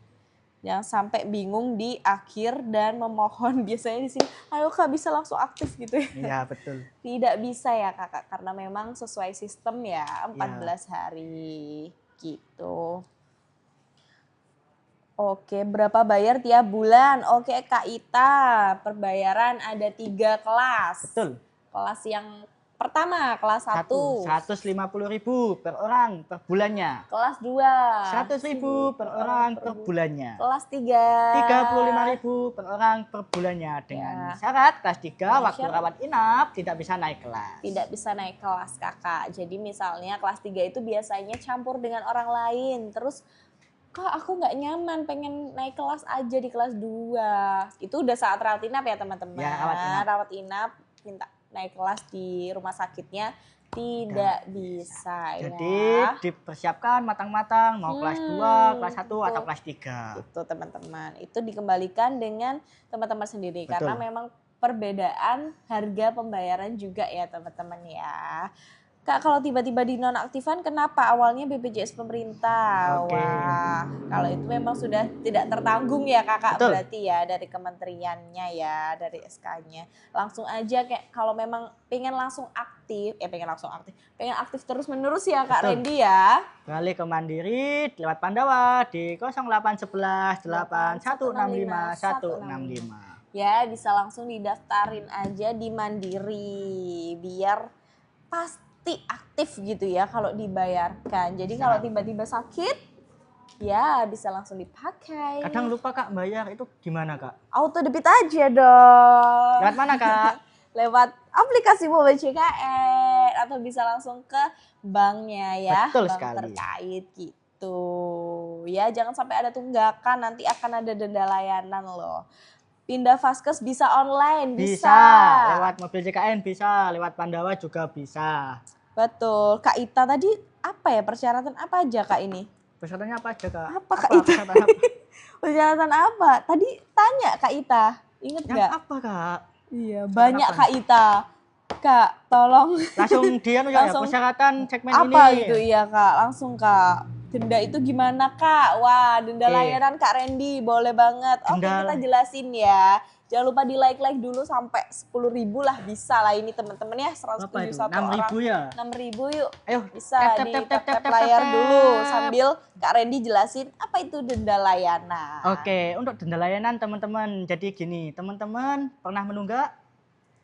jangan sampai bingung di akhir dan memohon. Biasanya di sini ayo Kak bisa langsung aktif gitu ya. Iya, betul. Tidak bisa ya Kakak, karena memang sesuai sistem ya 14 hari gitu. Oke, berapa bayar tiap bulan? Oke Kak Ita, perbayaran ada 3 kelas. Betul. Kelas yang pertama, kelas 1. 150.000 per orang per bulannya. Kelas 2. 100.000 per orang per bulannya. Kelas 3. 35.000 per orang per bulannya. Dengan syarat kelas 3 waktu syarat. rawat inap tidak bisa naik kelas. Tidak bisa naik kelas Kakak. Jadi misalnya kelas 3 itu biasanya campur dengan orang lain. Terus Kak aku nggak nyaman, pengen naik kelas aja di kelas 2. Itu udah saat rawat inap ya teman-teman. Ya, rawat inap. Rawat inap, minta naik kelas di rumah sakitnya tidak bisa Jadi ya. dipersiapkan matang-matang mau kelas 2, kelas 1 atau betul. kelas 3. Itu teman-teman. Itu dikembalikan dengan teman-teman sendiri. Betul. Karena memang perbedaan harga pembayaran juga ya teman-teman ya. Kak kalau tiba-tiba dinonaktifan kenapa? Awalnya BPJS pemerintah. Oke. Wah Kalau itu memang sudah tidak tertanggung ya kakak, Betul. berarti ya dari kementeriannya ya, dari SK-nya. Langsung aja kayak kalau memang pengen aktif terus menerus ya Kak Betul. Randy ya. Beralih ke Mandiri lewat Pandawa di 0811 8165 165. Ya bisa langsung didaftarin aja di Mandiri biar pasti aktif gitu ya kalau dibayarkan. Jadi kalau tiba-tiba sakit ya bisa langsung dipakai. Kadang lupa Kak bayar itu gimana Kak? Auto debit aja dong. Lewat mana Kak? Lewat aplikasi Mobile CKN atau bisa langsung ke banknya ya. Betul bank sekali. terkait gitu. Ya jangan sampai ada tunggakan, nanti akan ada denda layanan loh. Pindah Vaskes bisa online, Bisa. Lewat mobil CKN bisa, lewat Pandawa juga bisa. Betul. Kak Ita tadi apa ya, persyaratan apa aja Kak ini? Persyaratannya apa aja Kak? Apa Kak Ita? persyaratan apa? Persyaratan apa? Tadi tanya Kak Ita, inget Yang nggak? apa Kak? Iya, banyak apa? Kak Ita. Kak, tolong. Langsung dia ya Langsung persyaratan segmen Apa ini. gitu iya Kak, langsung Kak. Denda itu gimana Kak? Wah, denda Oke. layanan Kak Randy, boleh banget. Oke, Denda- kita jelasin ya. Jangan lupa di like dulu sampai 10.000 lah, bisa lah ini teman-teman ya. Apa itu? 171 orang. 6.000 ya? 6.000 yuk. Ayo, Bisa di tap layar dulu sambil Kak Randy jelasin apa itu denda layanan. Oke, untuk denda layanan teman-teman. Jadi gini, teman-teman pernah menunggak?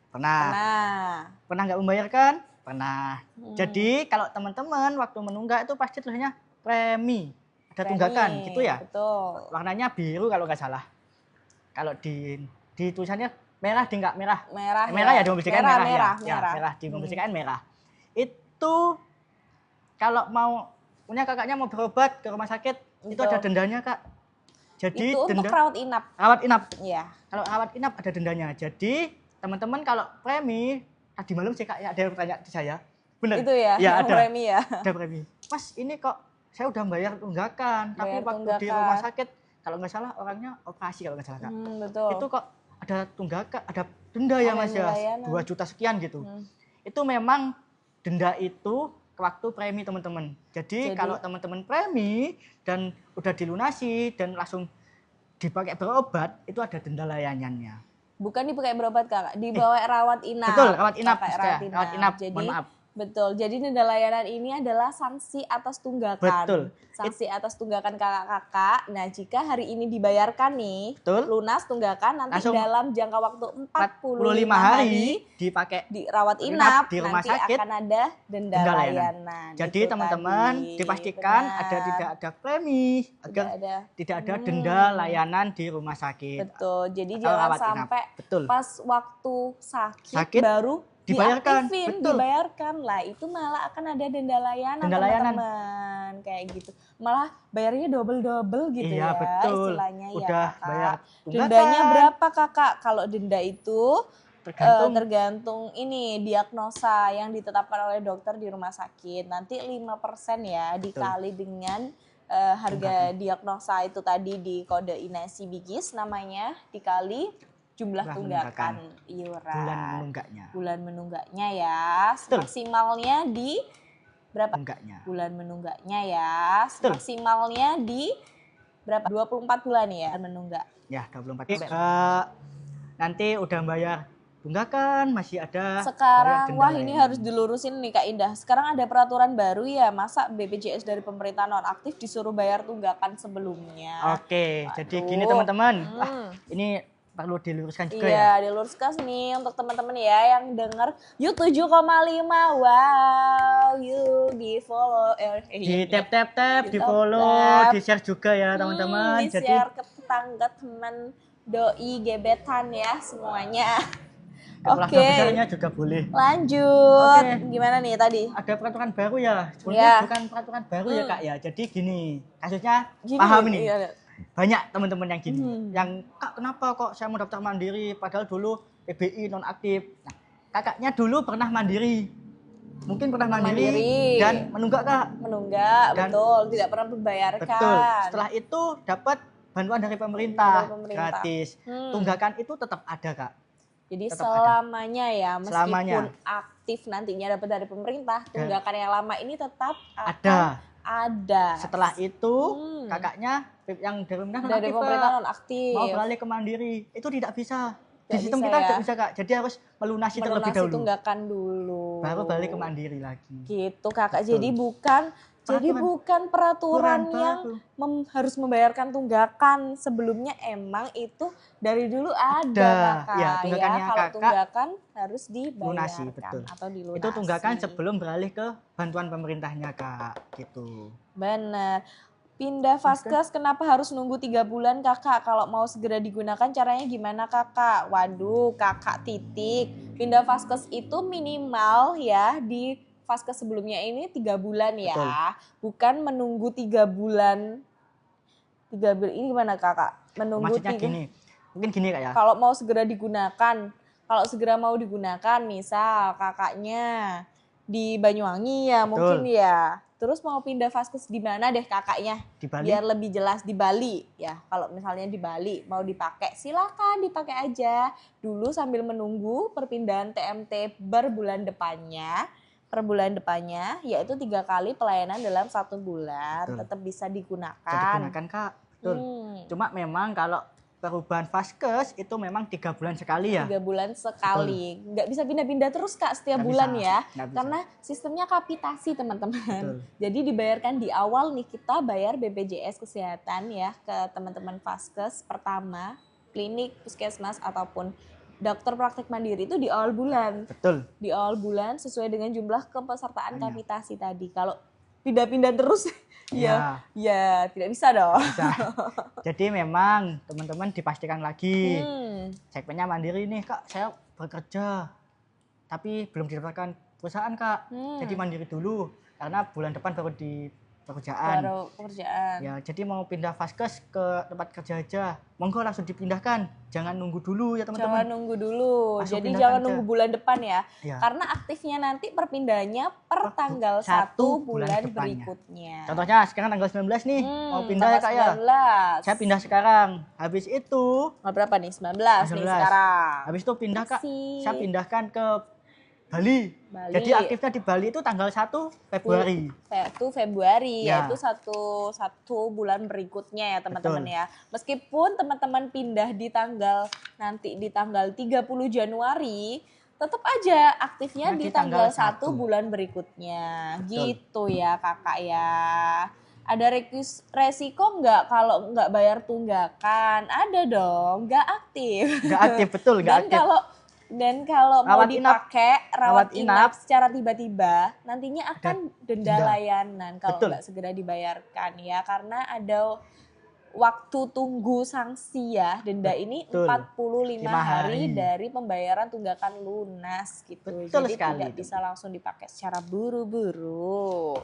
Pernah. Nah, Pernah nggak membayarkan? Pernah. Hmm. Jadi kalau teman-teman waktu menunggak itu pasti tulisannya premi. Ada tunggakan premi, gitu ya. Betul. Warnanya biru kalau nggak salah. Kalau di tulisannya merah di nggak merah. Merah Ya di mobil CKN merah, merah, ya. merah. Ya, merah di mobil CKN merah. Itu kalau mau punya kakaknya mau berobat ke rumah sakit itu Betul. ada dendanya Kak. Jadi Itu untuk denda rawat inap. rawat inap. Iya. Kalau rawat inap ada dendanya. Jadi teman-teman kalau premi tadi malam sih Kak ya ada yang bertanya di saya. Benar. Itu ya, Ya yang ada. premi ya. Ada premi. Mas ini kok saya udah bayar tunggakan, tapi Bayar waktu di tunggakan. rumah sakit kalau nggak salah orangnya operasi kalau nggak salah Kak. Betul. Itu kok ada tunggakan, ada denda ya Ada Mas ya, layanan. 2 juta sekian gitu. Hmm. Itu memang denda itu waktu premi teman-teman. Jadi kalau teman-teman premi dan udah dilunasi dan langsung dipakai berobat, itu ada denda layanannya. Bukan dipakai berobat Kak, dibawa rawat inap. Betul, rawat inap. Pakai Mas, ya. Rawat inap. Jadi Mohon maaf. betul. Jadi denda layanan ini adalah sanksi atas tunggakan. Betul. Sanksi atas tunggakan kakak-kakak. Nah, jika hari ini dibayarkan nih, Betul. lunas tunggakan nanti Langsung dalam jangka waktu 45 45 hari dipakai di rawat inap inap di rumah nanti sakit, akan ada denda denda layanan. Jadi Itu teman-teman tadi. dipastikan Benar. tidak ada premi agar tidak ada denda layanan di rumah sakit. Betul. Jadi atau jangan rawat inap. sampai Betul. pas waktu sakit Dibayarkan. baru diaktifin, Betul. dibayarkan lah, itu malah akan ada denda layanan, Denda layanan. teman-teman, kayak gitu, malah bayarnya double gitu Iya, ya betul. istilahnya Udah ya kakak. bayar tunggakan. Dendanya berapa kakak? Kalau denda itu Tergantung tergantung ini diagnosa yang ditetapkan oleh dokter di rumah sakit, nanti 5% ya dikali dengan harga diagnosa itu tadi di kode Inasi Bigis namanya, dikali jumlah tunggakan iuran bulan menunggaknya. bulan menunggaknya ya. Betul. Maksimalnya di berapa Menunggaknya. bulan menunggaknya ya. Betul. Maksimalnya di berapa? 24 bulan ya menunggak. Ya, 24 bulan. Nanti udah bayar tunggakan masih ada bayar Sekarang denda wah ini layanan. harus dilurusin nih Kak Indah. Sekarang ada peraturan baru ya, masa BPJS dari pemerintah nonaktif disuruh bayar tunggakan sebelumnya. Oke, jadi gini Aduh. teman-teman. Hmm. Wah, ini perlu diluruskan juga ya. Iya, diluruskan nih untuk teman-teman ya yang denger yuk 7,5. Wow, yuk di follow Di tap, Di di follow, tap. di share juga ya teman-teman. Di Jadi share ke tetangga, teman, doi, gebetan ya semuanya. keluarga Oke. besarnya juga boleh. Lanjut. Oke. Gimana nih tadi? Ada peraturan baru ya. Iya. Sebenarnya bukan peraturan baru ya Kak ya. Jadi gini, kasusnya Gini, paham ini. iya. Banyak teman-teman yang gini. Hmm. Yang Kak kenapa kok saya mau daftar mandiri padahal dulu PBI non aktif. Nah, kakaknya dulu pernah mandiri. Mungkin pernah mandiri, Mandiri. dan menunggak Kak. Menunggak, Dan- betul, tidak pernah membayarkan. Betul. Setelah itu dapat bantuan dari pemerintah, Dari pemerintah. gratis. Hmm. Tunggakan itu tetap ada Kak. Jadi tetap ada. selamanya ya, meskipun Selamanya. aktif nantinya dapat dari pemerintah, tunggakan yang lama ini tetap akan Ada Ada. Setelah itu kakaknya yang dari pemerintah dari nonaktif, pemerintah Kak. nonaktif. Mau beralih ke mandiri, itu tidak bisa. Di Nggak sistem bisa kita ya? tidak bisa, Kak. Jadi harus melunasi terlebih Melunasi dahulu. tunggakan dulu. Baru balik ke mandiri lagi. Gitu kakak. Betul. Jadi bukan peraturan yang baru. harus membayarkan tunggakan. Sebelumnya emang itu dari dulu ada kakak. Ya, tunggakannya Kalau kakak tunggakan harus dibayarkan lunasi, betul. atau dilunasi. Itu tunggakan sebelum beralih ke bantuan pemerintahnya, Kak. Gitu. Bener. Pindah vaskes kenapa harus nunggu 3 bulan kakak? Kalau mau segera digunakan caranya gimana kakak? Waduh kakak titik. Pindah vaskes itu minimal ya di vaskes sebelumnya ini 3 bulan ya. Betul. Bukan menunggu 3 bulan. 3 bulan ini gimana kakak? Menunggu Maksudnya gini, mungkin gini Kak ya. Kalau mau segera digunakan, misal kakaknya di Banyuwangi ya Betul. mungkin ya. Terus mau pindah vaskes di mana deh kakaknya? Di Bali. Biar lebih jelas di Bali ya. Kalau misalnya di Bali mau dipakai silakan dipakai aja. Dulu sambil menunggu perpindahan TMT per bulan depannya yaitu 3 kali pelayanan dalam 1 bulan. Betul. Tetap bisa digunakan. Bisa digunakan, Kak. Betul. Cuma memang kalau perubahan vaskes itu memang 3 bulan sekali ya. 3 bulan sekali. Nggak bisa pindah-pindah terus Kak setiap Nggak bulan bisa, ya. nggak bisa. Karena sistemnya kapitasi teman-teman. Betul. Jadi dibayarkan di awal nih kita bayar BPJS Kesehatan ya ke teman-teman vaskes pertama, klinik, puskesmas ataupun dokter praktek mandiri itu di awal bulan. Betul. Di awal bulan sesuai dengan jumlah kepesertaan Iya. kapitasi tadi. Kalau pindah-pindah terus Iya. ya tidak bisa dong. Bisa. Jadi memang teman-teman dipastikan lagi. Segmennya mandiri nih Kak, saya bekerja tapi belum didapatkan perusahaan Kak. Jadi mandiri dulu karena bulan depan baru di pekerjaan. Baru pekerjaan. Ya, jadi mau pindah vaskes ke tempat kerja aja. Monggo langsung dipindahkan. Jangan nunggu dulu ya teman-teman. Jangan nunggu dulu. Langsung Jadi pindahkan jangan aja. nunggu bulan depan ya. Ya. Karena aktifnya nanti perpindahannya per tanggal 1 1 bulan bulan depannya. berikutnya. Contohnya sekarang tanggal 19 nih, mau pindah ya Kak ya. 19. Saya pindah sekarang. Habis itu Berapa nih? 19 nih 19. sekarang. Habis itu pindah Kak. Masih. Saya pindahkan ke Bali. Bali. Jadi aktifnya di Bali itu tanggal 1 Februari. 1 Februari Ya. yaitu satu bulan berikutnya ya teman-teman Betul. ya. Meskipun teman-teman pindah di tanggal 30 Januari, tetap aja aktifnya Nah, di di tanggal tanggal 1 1. bulan berikutnya. Betul. Gitu ya kakak ya. Ada resiko nggak kalau nggak bayar tunggakan? Ada dong, nggak aktif. Nggak aktif, betul, nggak aktif. Dan kalau mau Rawat inap. dipakai rawat Rawat inap inap. secara tiba-tiba, nantinya akan denda denda. layanan kalau Betul. nggak segera dibayarkan ya, karena ada waktu tunggu sanksi ya. Denda ini Betul. 45 5 hari hari. dari pembayaran tunggakan lunas gitu. Betul Jadi sekali tidak itu. bisa langsung dipakai secara buru-buru.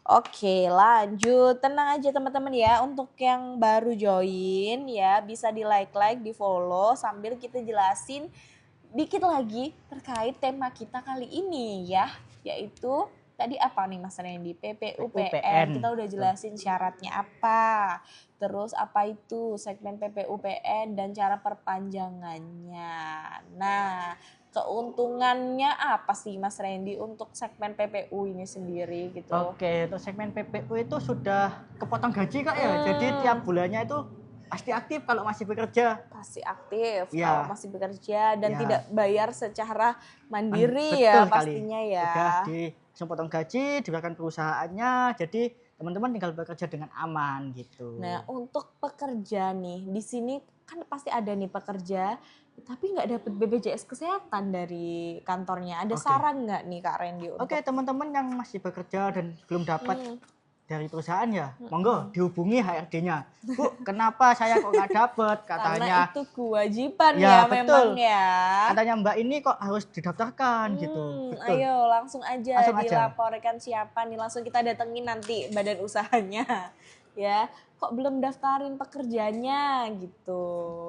Oke lanjut, tenang aja teman-teman ya, untuk yang baru join ya bisa di like, di follow sambil kita jelasin dikit lagi terkait tema kita kali ini ya, yaitu tadi apa nih Mas Randy? PPUPN. Kita udah jelasin syaratnya apa, terus apa itu segmen PPUPN dan cara perpanjangannya. Nah, keuntungannya apa sih Mas Randy untuk segmen PPU ini sendiri gitu? Oke, untuk segmen PPU itu sudah kepotong gaji Kak ya. Jadi tiap bulannya itu pasti aktif kalau masih bekerja. Pasti aktif Ya. kalau masih bekerja dan Ya. tidak bayar secara mandiri Betul ya sekali. pastinya ya. Udah langsung potong gaji, diberikan perusahaannya. Jadi teman-teman tinggal bekerja dengan aman gitu. Nah untuk pekerja nih, di sini kan pasti ada nih pekerja tapi nggak dapat BPJS Kesehatan dari kantornya. Ada Oke. saran nggak nih Kak Randy untuk Oke, teman-teman yang masih bekerja dan belum dapat Hmm. dari perusahaan ya, monggo dihubungi HRD-nya. Bu, kenapa saya kok nggak dapat? karena Katanya, itu kewajiban Ya, ya, betul. memang ya. katanya Mbak ini kok harus didaftarkan gitu. Betul. Ayo langsung aja Langsung aja. dilaporkan siapa nih, langsung kita datengin nanti badan usahanya ya. Kok belum daftarin pekerjanya gitu.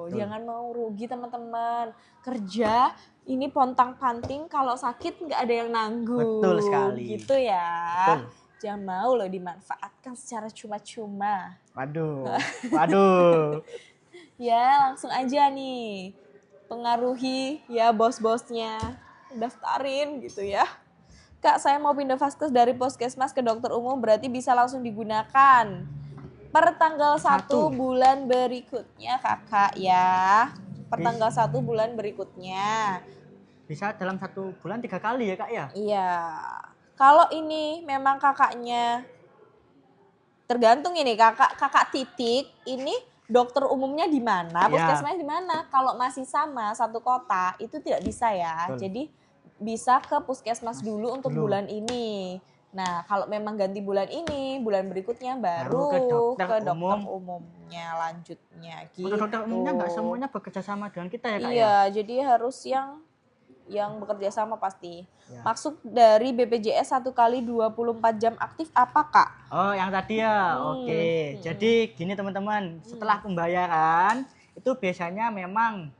Betul. Jangan mau rugi teman-teman. Kerja ini pontang-panting, kalau sakit nggak ada yang nanggung. Betul sekali. Gitu ya. Betul. Jangan mau loh dimanfaatkan secara cuma-cuma. Waduh, waduh. Ya langsung aja nih pengaruhi ya bos-bosnya, daftarin gitu ya. Kak, saya mau pindah vaskes dari puskesmas ke dokter umum, berarti bisa langsung digunakan per tanggal 1 bulan berikutnya kakak ya. Per tanggal 1 bulan berikutnya. Bisa dalam 1 bulan 3 kali ya kak ya? Iya. Kalau ini memang kakaknya tergantung ini kakak titik ini dokter umumnya di mana, puskesmasnya di mana. Kalau masih sama satu kota itu tidak bisa ya. Betul. Jadi bisa ke puskesmas dulu untuk bulan ini. Nah, kalau memang ganti bulan ini, bulan berikutnya baru ke dokter umumnya lanjutnya gitu. Untuk dokter umumnya nggak semuanya bekerja sama dengan kita ya kak ya? Iya, jadi harus yang bekerja sama pasti. Ya. Maksud dari BPJS 1 kali 24 jam aktif apa kak? Oh yang tadi ya, oke. Jadi gini teman-teman, setelah pembayaran itu biasanya memang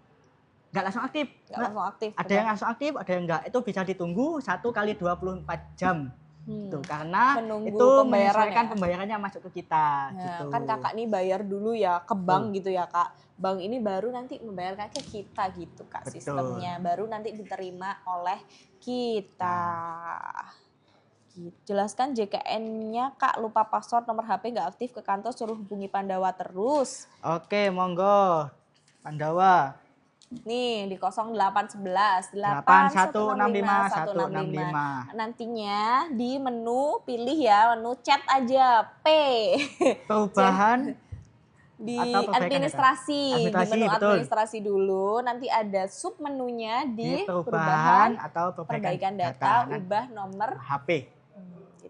nggak langsung aktif. Langsung aktif. Ada yang langsung aktif, ada yang enggak. Itu bisa ditunggu 1 kali 24 jam. Gitu, karena menunggu itu pembayaran menyesuaikan pembayarannya masuk ke kita. Nah, gitu. Kan kakak nih bayar dulu ya ke bank gitu ya kak. Bank ini baru nanti membayarkan ke kita gitu kak. Betul. Sistemnya. Baru nanti diterima oleh kita. Jelaskan JKN-nya kak, lupa password, nomor HP nggak aktif, ke kantor suruh hubungi Pandawa terus. Oke, monggo Pandawa. Nih di 0811 8165 165. Nantinya di menu pilih ya, menu chat aja P. Perubahan di atau administrasi, di menu betul. administrasi dulu. Nanti ada sub menunya di perubahan atau perbaikan data, ubah nomor HP.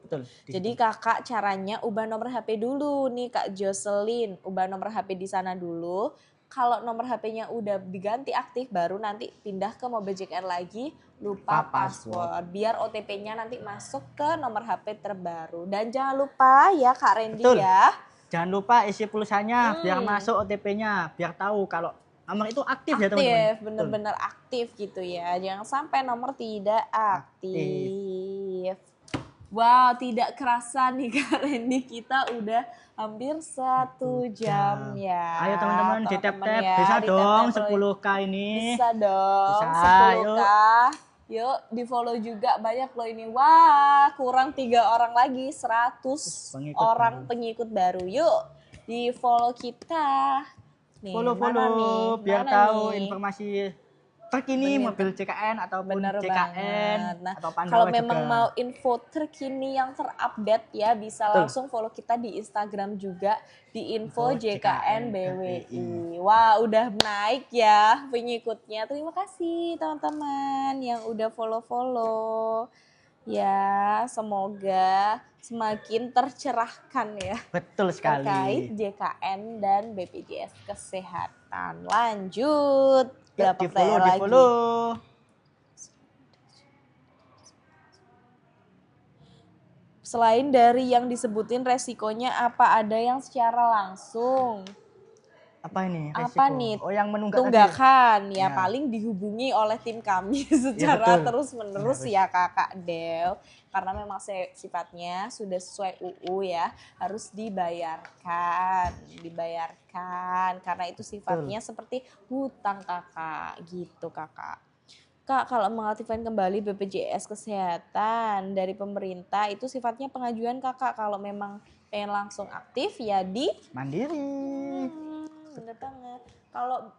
Betul. Jadi kakak caranya ubah nomor HP dulu nih Kak Jocelyn, ubah nomor HP di sana dulu. Kalau nomor HP-nya udah diganti aktif, baru nanti pindah ke Mobile JKN lagi, lupa password. Biar OTP-nya nanti masuk ke nomor HP terbaru. Dan jangan lupa ya Kak Randy ya. Jangan lupa isi pulsanya biar masuk OTP-nya, biar tahu kalau nomor itu aktif ya teman-teman. Aktif, bener-bener aktif gitu ya. Jangan sampai nomor tidak aktif. Wow, tidak kerasa nih Kak Randy, kita udah hampir 1 jam ya. Ayo teman-teman di tap-tap ya. Bisa dong 10k ini. Bisa dong bisa, 10k. Yuk di follow juga, banyak loh ini. Wah kurang 3 orang lagi, 100 orang pengikut baru. Yuk di follow kita. Nih, follow nih? Biar tahu informasi terkini mobil JKN ataupun JKN nah, atau Pandawa kalau memang juga. mau info terkini yang terupdate ya bisa langsung follow kita di Instagram juga di info JKN BWI. Wah udah naik ya pengikutnya. Terima kasih teman-teman yang udah follow-follow. Ya semoga semakin tercerahkan ya. Betul sekali. Terkait JKN dan BPJS Kesehatan. Lanjut. Berapa player lagi? Selain dari yang disebutin resikonya, apa ada yang secara langsung? Apa ini resiko? Apa nih? Oh yang tunggakan ya paling dihubungi oleh tim kami secara terus-menerus ya Kakak Del. Karena memang sifatnya sudah sesuai UU ya, harus dibayarkan karena itu sifatnya seperti hutang kakak gitu kakak. Kak, kalau mengaktifkan kembali BPJS Kesehatan dari pemerintah itu sifatnya pengajuan kakak. Kalau memang pengen langsung aktif ya di Mandiri. Bener banget. Kalau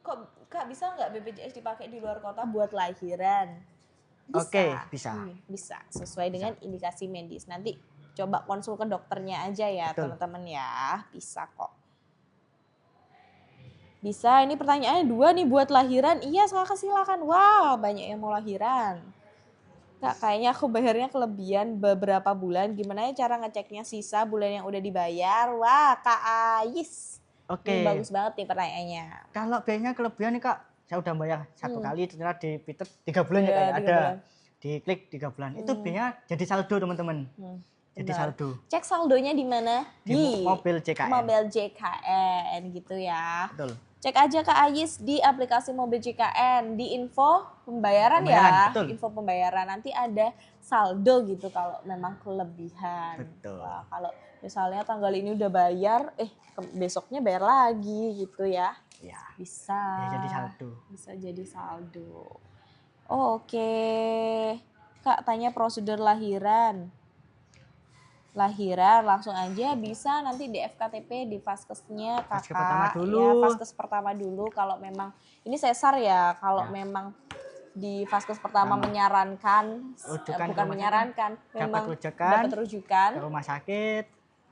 kok Kak bisa nggak BPJS dipakai di luar kota buat lahiran? Bisa. Oke, bisa. Bisa sesuai dengan indikasi medis. Nanti coba konsul ke dokternya aja ya teman-teman ya. Bisa kok. Bisa, ini pertanyaannya 2 nih buat lahiran. Iya, Kakak silakan. Wah, banyak yang mau lahiran. Kak, kayaknya aku bayarnya kelebihan beberapa bulan. Gimana ya cara ngeceknya sisa bulan yang udah dibayar? Wah, Kak Ais. Ini bagus banget nih pertanyaannya. Kalau biayanya kelebihan nih Kak, saya udah bayar 1 kali, ternyata di Peter 3 bulan ya Kak, ada. Diklik 3 bulan. Itu biayanya jadi saldo teman-teman. Jadi saldo. Cek saldonya di mana? Di Mobil JKN. Mobil JKN gitu ya. Betul. Cek aja Kak Ais di aplikasi Mobil JKN, di info pembayaran ya. Betul. Info pembayaran nanti ada saldo gitu kalau memang kelebihan. Betul. Wah, kalau misalnya tanggal ini udah bayar, besoknya bayar lagi gitu ya. Ya. Bisa. Ya jadi saldo. Bisa jadi saldo. Oh, oke. Kak tanya prosedur lahiran. Lahiran langsung aja bisa nanti di FKTP di vaskesnya Vaskes kakak. pertama dulu. Ya, vaskes pertama dulu kalau memang ini sesar ya. Kalau Ya. memang di vaskes pertama menyarankan, Rujukan ke bukan rumah menyarankan, dapat memang rujukan dapat rujukan ke rumah sakit.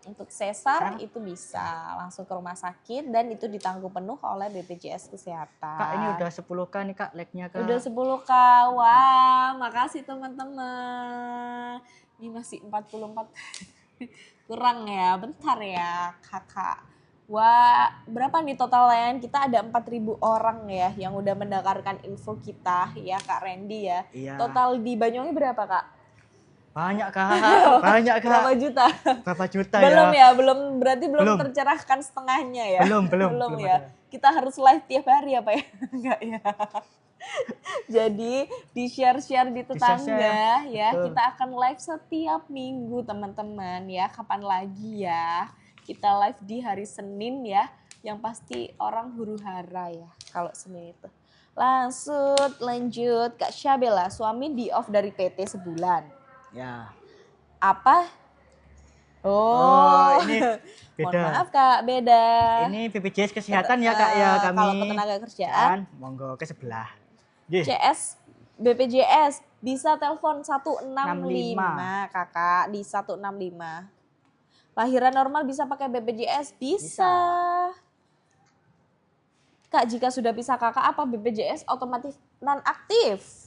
untuk sesar itu bisa langsung ke rumah sakit dan itu ditanggung penuh oleh BPJS Kesehatan. Kak, ini udah 10K nih Kak, like-nya Kak. Udah 10K. Wah, makasih teman-teman. Ini masih 44. Kurang ya, bentar ya kakak. Wah, berapa nih total layanan kita? Ada 4.000 orang ya yang udah mendengarkan info kita ya Kak Randy ya. Iya. Total di Banyuwangi berapa Kak? Banyak Kak, banyak Kak. Berapa juta? Berapa juta Belum ya? ya, berarti belum Belum. tercerahkan setengahnya ya. Belum Ya. ada. Kita harus live tiap hari apa ya? Enggak ya. Jadi di share-share di tetangga ya. Betul. Kita akan live setiap minggu teman-teman ya. Kapan lagi ya? Kita live di hari Senin ya. Yang pasti orang huru-hara ya kalau Senin itu. Langsung lanjut Kak Syabela, suami di off dari PT sebulan. Ya. Apa? Oh, ini Mohon beda. maaf Kak, beda. Ini BPJS Kesehatan ya Kak ya kami. Kalau ketenaga kerjaan, Monggo ke sebelah. Nggih. CS BPJS bisa telepon 165 kakak di 165. Lahiran normal bisa pakai BPJS? Bisa. Kak, jika sudah bisa kakak apa BPJS otomatis nonaktif?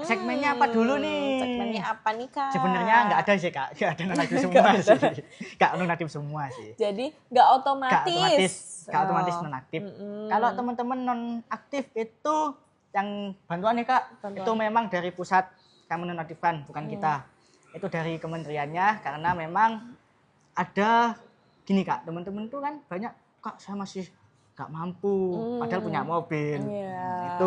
Segmennya apa dulu nih? Segmennya apa nih Kak? Sebenarnya nggak ada sih Kak, nggak ada nonaktif semua sih. Nggak nonaktif semua sih. Jadi nggak otomatis. Nggak otomatis nonaktif. Kalau teman-teman nonaktif itu yang bantuan nih Kak, itu memang dari pusat yang menonaktifkan, bukan kita. Itu dari kementeriannya karena memang ada gini Kak, teman-teman itu kan banyak Kak saya masih nggak mampu, padahal punya mobil. Iya,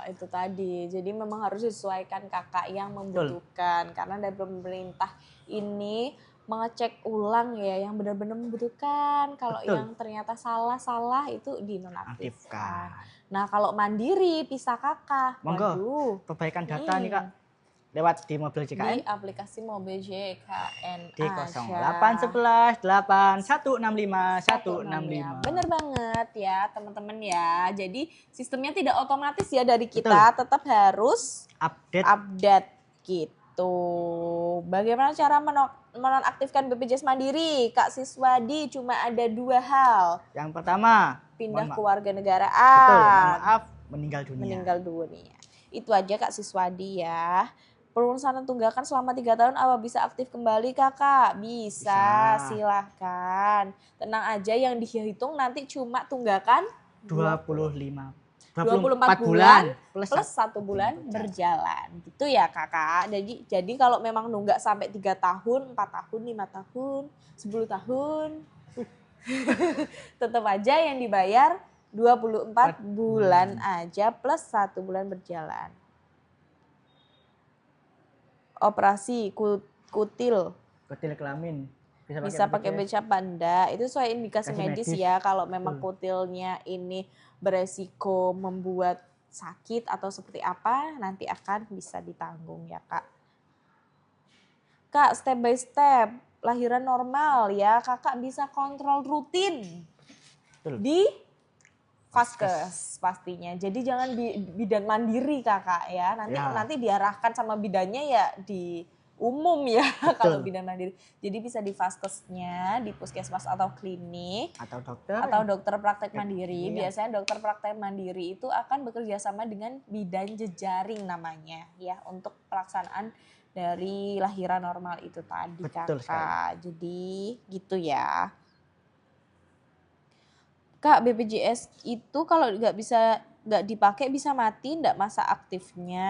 itu tadi. Jadi memang harus disesuaikan kakak yang membutuhkan. Karena dari pemerintah ini mengecek ulang ya yang benar-benar membutuhkan. Kalau yang ternyata salah-salah itu dinonaktifkan. Nah kalau mandiri pisah kakak. Monggo, waduh. perbaikan data nih Kak. Lewat di mobil JKN. Di aplikasi mobil JKN Di aja. 0811 8165 165. Bener banget ya teman-teman ya. Jadi sistemnya tidak otomatis ya dari kita, tetap harus update gitu. Bagaimana cara menonaktifkan BPJS Mandiri? Kak Siswadi cuma ada 2 hal. Yang pertama, Pindah mohon kewarganegaraan. betul, mohon maaf, meninggal dunia. Meninggal dunia. Itu aja Kak Siswadi ya. Perusahaan tunggakan selama 3 tahun apa bisa aktif kembali kakak? Bisa, silahkan. Tenang aja yang dihitung nanti cuma tunggakan 24 bulan plus 1 bulan berjalan. Gitu ya kakak. Jadi kalau memang nunggak sampai 3 tahun, 4 tahun, 5 tahun, 10 tahun. Tetap aja yang dibayar 24 bulan aja plus 1 bulan berjalan. Operasi kutil kelamin bisa pakai BPJS apa enggak? Itu sesuai indikasi medis ya. Kalau memang kutilnya ini beresiko membuat sakit atau seperti apa, nanti akan bisa ditanggung ya Kak. Kak, step by step lahiran normal ya, kakak bisa kontrol rutin di vaskes pastinya. Jadi jangan bidan mandiri kakak ya. Nanti diarahkan sama bidannya ya di umum ya kalau bidan mandiri. Jadi bisa di vaskesnya, di puskesmas atau klinik atau dokter praktek mandiri. Biasanya dokter praktek mandiri itu akan bekerja sama dengan bidan jejaring namanya ya untuk pelaksanaan dari lahiran normal itu tadi kakak. Jadi gitu ya. Kak, BPJS itu kalau nggak dipakai bisa mati nggak masa aktifnya?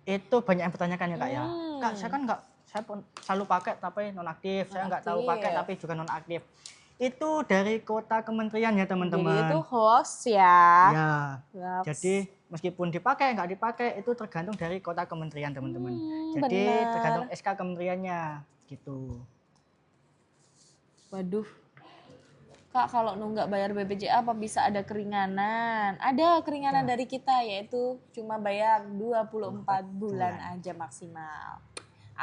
Itu banyak yang bertanyakan ya Kak ya. Kak, saya kan saya selalu pakai tapi nonaktif. Saya nggak tahu pakai tapi juga nonaktif. Itu dari kota kementerian ya teman-teman. Jadi itu host ya. Ya. Jadi meskipun dipakai nggak dipakai itu tergantung dari kota kementerian teman-teman. Jadi tergantung SK kementeriannya gitu. Waduh. Kak, kalau nunggak bayar BPJS apa bisa ada keringanan? Ada keringanan dari kita yaitu cuma bayar 24 bulan aja maksimal.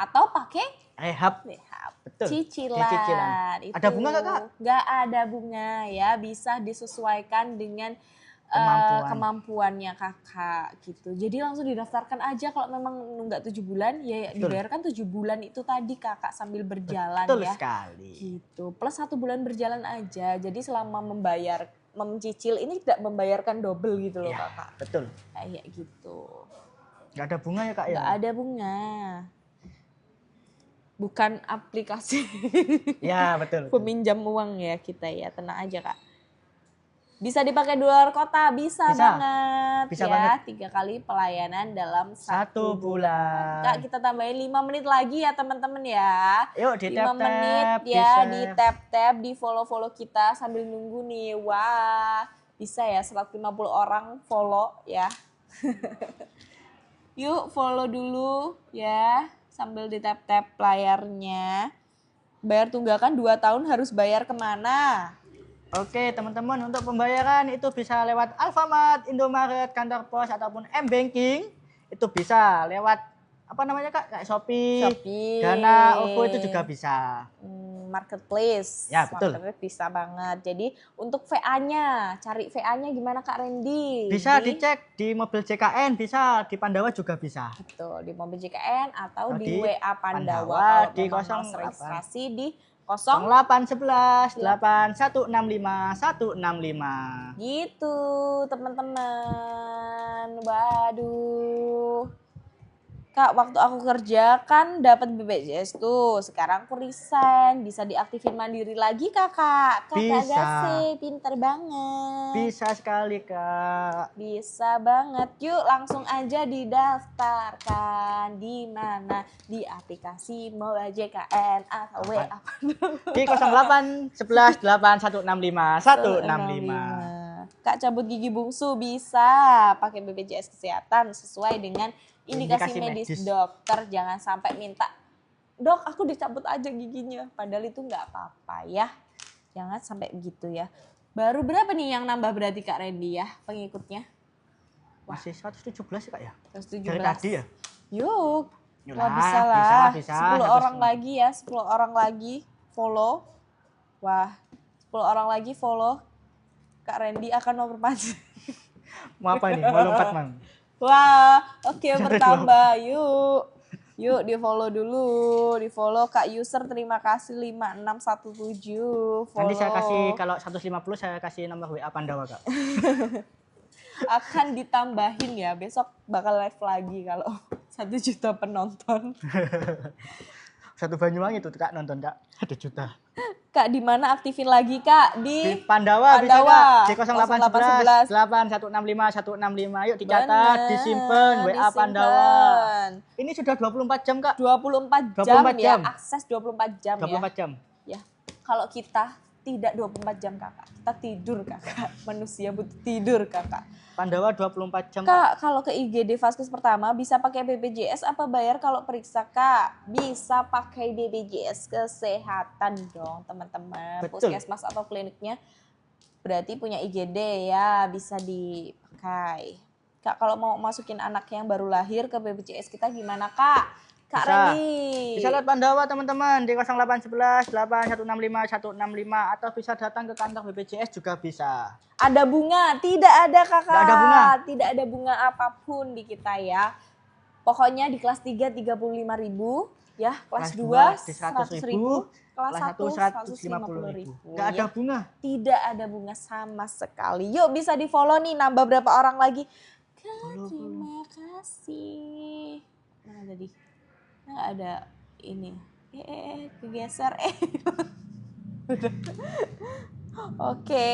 Atau pakai Rehab. rehab. Betul. Cicilan. Cicilan. Itu. Ada bunga nggak, Kak? Nggak ada bunga ya, bisa disesuaikan dengan kemampuannya kakak gitu. Jadi langsung didaftarkan aja kalau memang nunggak 7 bulan ya Betul. dibayarkan 7 bulan itu tadi kakak sambil berjalan Betul ya. sekali. Gitu. Plus 1 bulan berjalan aja. Jadi selama mencicil ini tidak membayarkan double gitu loh Ya, kakak. betul. Kayak gitu. Nggak ada bunga ya, Kak ya? Nggak ada bunga. Bukan aplikasi Ya, betul. peminjam uang ya kita ya. Tenang aja kak. Bisa dipakai di luar kota, bisa banget Bisa ya. banget. 3 kali pelayanan dalam 1 bulan. Kak kita tambahin 5 menit lagi ya teman-teman ya. Yuk, di 5 tap-tap, menit bisa. ya, di tap-tap, di follow-follow kita sambil nunggu nih. Wah, bisa ya 150 orang follow ya. Yuk follow dulu ya, sambil di tap-tap layarnya. Bayar tunggakan 2 tahun harus bayar kemana? Oke, teman-teman, untuk pembayaran itu bisa lewat Alfamart, Indomaret, kantor pos ataupun M-Banking. Itu bisa lewat apa namanya, Kak? Kayak Shopee, Dana, OVO itu juga bisa. Marketplace. Ya, betul. Marketplace bisa banget. Jadi untuk VA-nya, cari VA-nya gimana Kak Randy? Bisa dicek di mobil JKN, bisa di Pandawa juga bisa. Betul, di mobil JKN atau di Di WA Pandawa. Pandawa, Kalau di memang 08. mau registrasi di 0811 8165 165. Gitu teman-teman. Waduh. Kak, waktu aku kerja kan dapat BPJS tuh. Sekarang aku resign, bisa diaktifin mandiri lagi Kakak. Kakak Bisa. Gase, pinter banget. Bisa sekali, Kak. Bisa banget. Yuk langsung aja didaftarkan. Di mana? Di aplikasi Mobile JKN atau WA. Di 0811 8165 165. Kak cabut gigi bungsu bisa pakai BPJS kesehatan sesuai dengan indikasi medis dokter. Jangan sampai minta, dok aku dicabut aja giginya. Padahal itu nggak apa-apa ya. Jangan sampai begitu ya. Baru berapa nih yang nambah berarti Kak Randy ya pengikutnya? Masih 117 ya, Kak ya? 117. Dari tadi ya? Yuk. Yolah, Wah bisa lah. bisa. 10 orang lagi ya. 10 orang lagi follow. Wah 10 orang lagi follow. Kak Randy akan memperpanjang. Mau apa ini? Mau lompat, Mang? Wah, oke bertambah. Yuk di follow dulu. Di follow Kak User, terima kasih 5617. Follow. Nanti saya kasih, kalau 150 saya kasih nomor WA Pandawa, Kak. Akan ditambahin ya. Besok bakal live lagi kalau 1 juta penonton. Satu Banyuwangi itu, Kak, nonton, Kak. 1 juta. Kak, di mana aktifin lagi, Kak? Di Pandawa, bisa, Kak. Di 0811 8165 165. Yuk dicatat, disimpan WA Pandawa. Ini sudah 24 jam, Kak. 24 jam 24 ya. jam. Akses 24 jam 24 jam. ya. Kalau kita tidak 24 jam, Kakak. Kita tidur, Kakak. Manusia butuh tidur, Kakak. Pandawa 24 jam, Kak, kalau ke IGD Vaskes pertama bisa pakai BPJS apa bayar kalau periksa, Kak? Bisa pakai BPJS kesehatan dong, teman-teman. Betul. Puskesmas atau kliniknya berarti punya IGD ya, bisa dipakai. Kak, kalau mau masukin anak yang baru lahir ke BPJS kita gimana, Kak? Kak Bisa. Randy. Bisa lihat Pandawa, teman-teman, di 0811 8165 165 atau bisa datang ke kantor BPJS juga bisa. Ada bunga? Tidak ada, Kakak. Nggak ada bunga. Tidak ada bunga apapun di kita ya. Pokoknya di kelas 3 35.000 ya, kelas 2 di 100.000, kelas 1 150.000. 150.000. Nggak ada ya. bunga. Tidak ada bunga sama sekali. Yuk bisa di-follow nih, nambah berapa orang lagi. Kak, terima kasih. Mana tadi? Nggak ada ini. Kegeser. Udah. Oke.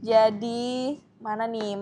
Jadi mana nih?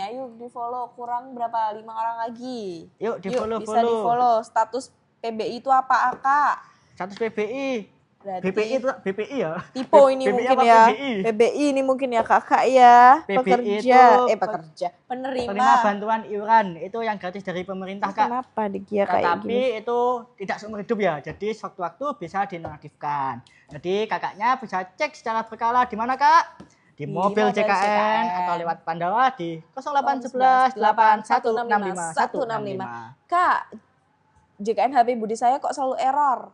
Ayo di follow, kurang berapa? 5 orang lagi. Yuk di follow. Bisa di follow. Status PBI itu apa, Kak? Status PBI. Berarti BPI itu BPI ya? Tipo ini BPI mungkin apa ya. PBI? PBI ini mungkin ya Kakak ya. PBI Pekerja. itu Pekerja. Penerima. Penerima bantuan iuran itu yang gratis dari pemerintah, Kak. Kenapa dia kayak Tetapi gini? itu tidak seumur hidup ya. Jadi sewaktu-waktu bisa dinonaktifkan. Jadi kakaknya bisa cek secara berkala di mana, Kak? Di mobil mobil JKN JKN. atau lewat Pandawa di 0811 8165 165. Kak, JKN HP Budi saya kok selalu error.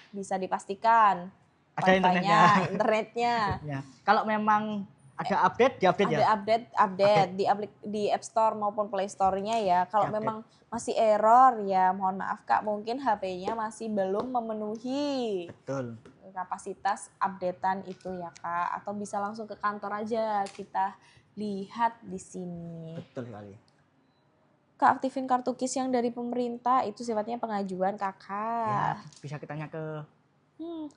Bisa dipastikan. Ada Wi-Fi-nya, internetnya. Ya. Kalau memang ada update, diupdate ya. Ada update di App Store maupun Play Store-nya ya. Kalau Update. memang masih error ya mohon maaf Kak, mungkin HP-nya masih belum memenuhi Betul. kapasitas updatean itu ya Kak. Atau bisa langsung ke kantor aja kita lihat di sini. Betul sekali. Kak, aktifin kartu KIS yang dari pemerintah itu sifatnya pengajuan Ya, Kakak. bisa kita tanya ke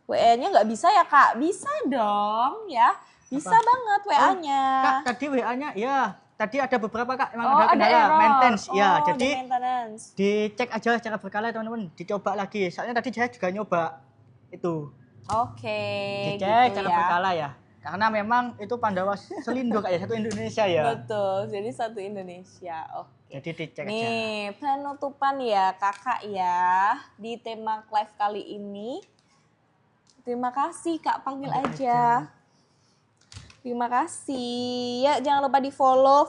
WA-nya nggak bisa ya Kak? Bisa dong ya. Bisa banget WA-nya. Kak, tadi WA-nya ya, tadi ada beberapa Kak emang Oh, ada ada kendala error. maintenance. Ya, Oh, jadi ada maintenance. dicek aja secara berkala teman-teman, dicoba lagi. Soalnya tadi saya juga nyoba itu. Oke, Dicek gitu secara ya. berkala ya. Karena memang itu Pandawa Selindo kayak satu Indonesia ya. Betul, jadi satu Indonesia. Oke. Jadi dicek aja. Nih, penutupan ya Kakak ya di tema live kali ini. Terima kasih Kak, panggil aja. Terima kasih. Ya, jangan lupa di-follow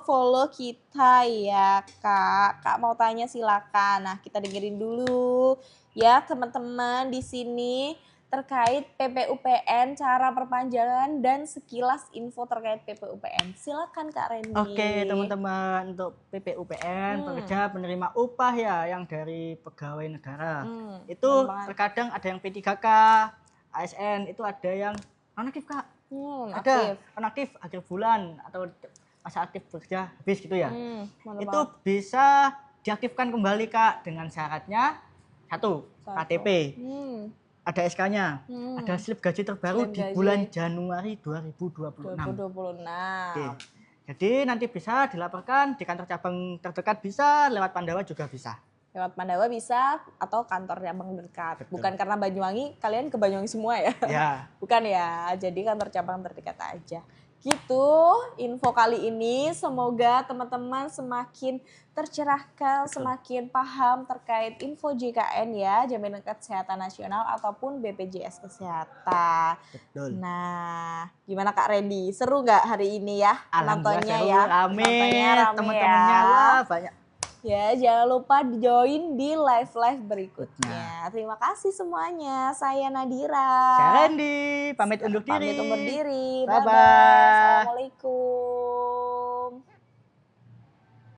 kita ya, Kak. Kak mau tanya silakan. Nah, kita dengerin dulu ya, teman-teman di sini terkait PPUPN, cara perpanjangan dan sekilas info terkait PPUPN. Silakan Kak Randy. Oke teman-teman, untuk PPUPN, pekerja penerima upah ya yang dari pegawai negara. Itu bener banget. terkadang ada yang P3K, ASN, itu ada yang nonaktif Kak. Ada Aktif. nonaktif akhir bulan atau masa aktif bekerja habis gitu ya. Mantap Itu banget. bisa diaktifkan kembali Kak dengan syaratnya satu, KTP, ada SK-nya, ada slip gaji terbaru Slip di gaji. bulan Januari 2026. 2026. Oke. Jadi nanti bisa dilaporkan di kantor cabang terdekat, bisa lewat Pandawa juga bisa. Lewat Pandawa bisa atau kantor cabang dekat. Betul. Bukan karena Banyuwangi, kalian ke Banyuwangi semua ya? Ya, Bukan ya, jadi kantor cabang terdekat aja. Gitu info kali ini, semoga teman-teman semakin tercerahkan, semakin paham terkait info JKN ya, Jaminan Kesehatan Nasional ataupun BPJS Kesehatan. betul. Nah, gimana Kak Randy? Seru nggak hari ini ya penontonnya seru, ya? rame, Penontonnya rame teman-temannya ya. wah, banyak. Ya, jangan lupa join di live-live berikutnya. Terima kasih semuanya. Saya Nadira. Saya Randy, pamit undur diri. Pamit undur diri. Bye-bye. Bye-bye. Assalamualaikum.